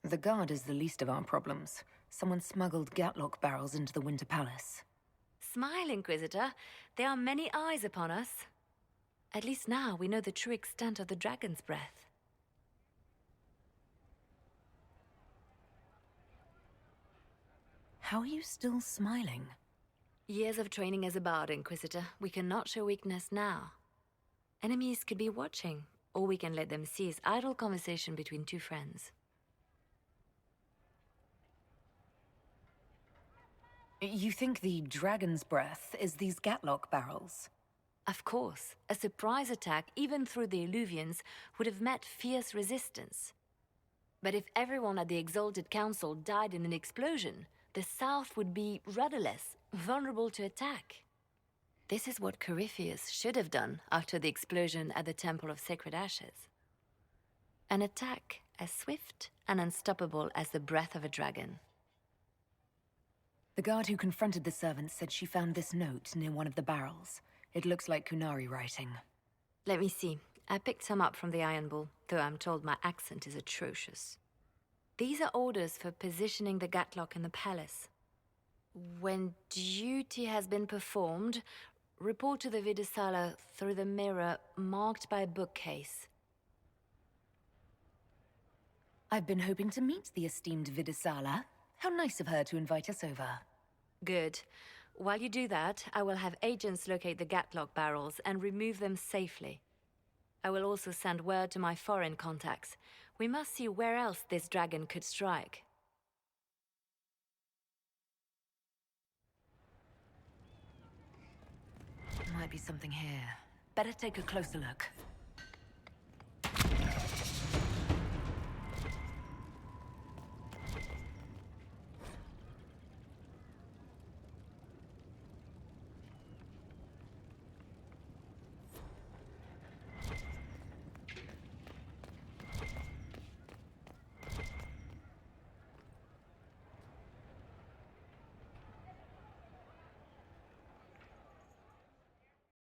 The guard is the least of our problems. Someone smuggled Gatlock barrels into the Winter Palace. Smile, Inquisitor. There are many eyes upon us. At least now we know the true extent of the dragon's breath. How are you still smiling? Years of training as a bard, Inquisitor. We cannot show weakness now. Enemies could be watching, or we can let them seize idle conversation between two friends. You think the dragon's breath is these Gatlock barrels? Of course. A surprise attack, even through the Illuvians, would have met fierce resistance. But if everyone at the Exalted Council died in an explosion, the South would be rudderless, vulnerable to attack. This is what Corypheus should have done after the explosion at the Temple of Sacred Ashes. An attack as swift and unstoppable as the breath of a dragon. The guard who confronted the servant said she found this note near one of the barrels. It looks like Kunari writing. Let me see. I picked some up from the Iron Bull, though I'm told my accent is atrocious. These are orders for positioning the Gatlock in the palace. When duty has been performed, report to the Vidisala through the mirror marked by a bookcase. I've been hoping to meet the esteemed Vidisala. How nice of her to invite us over. Good. While you do that, I will have agents locate the Gatlock barrels and remove them safely. I will also send word to my foreign contacts. We must see where else this dragon could strike. Might be something here. Better take a closer look.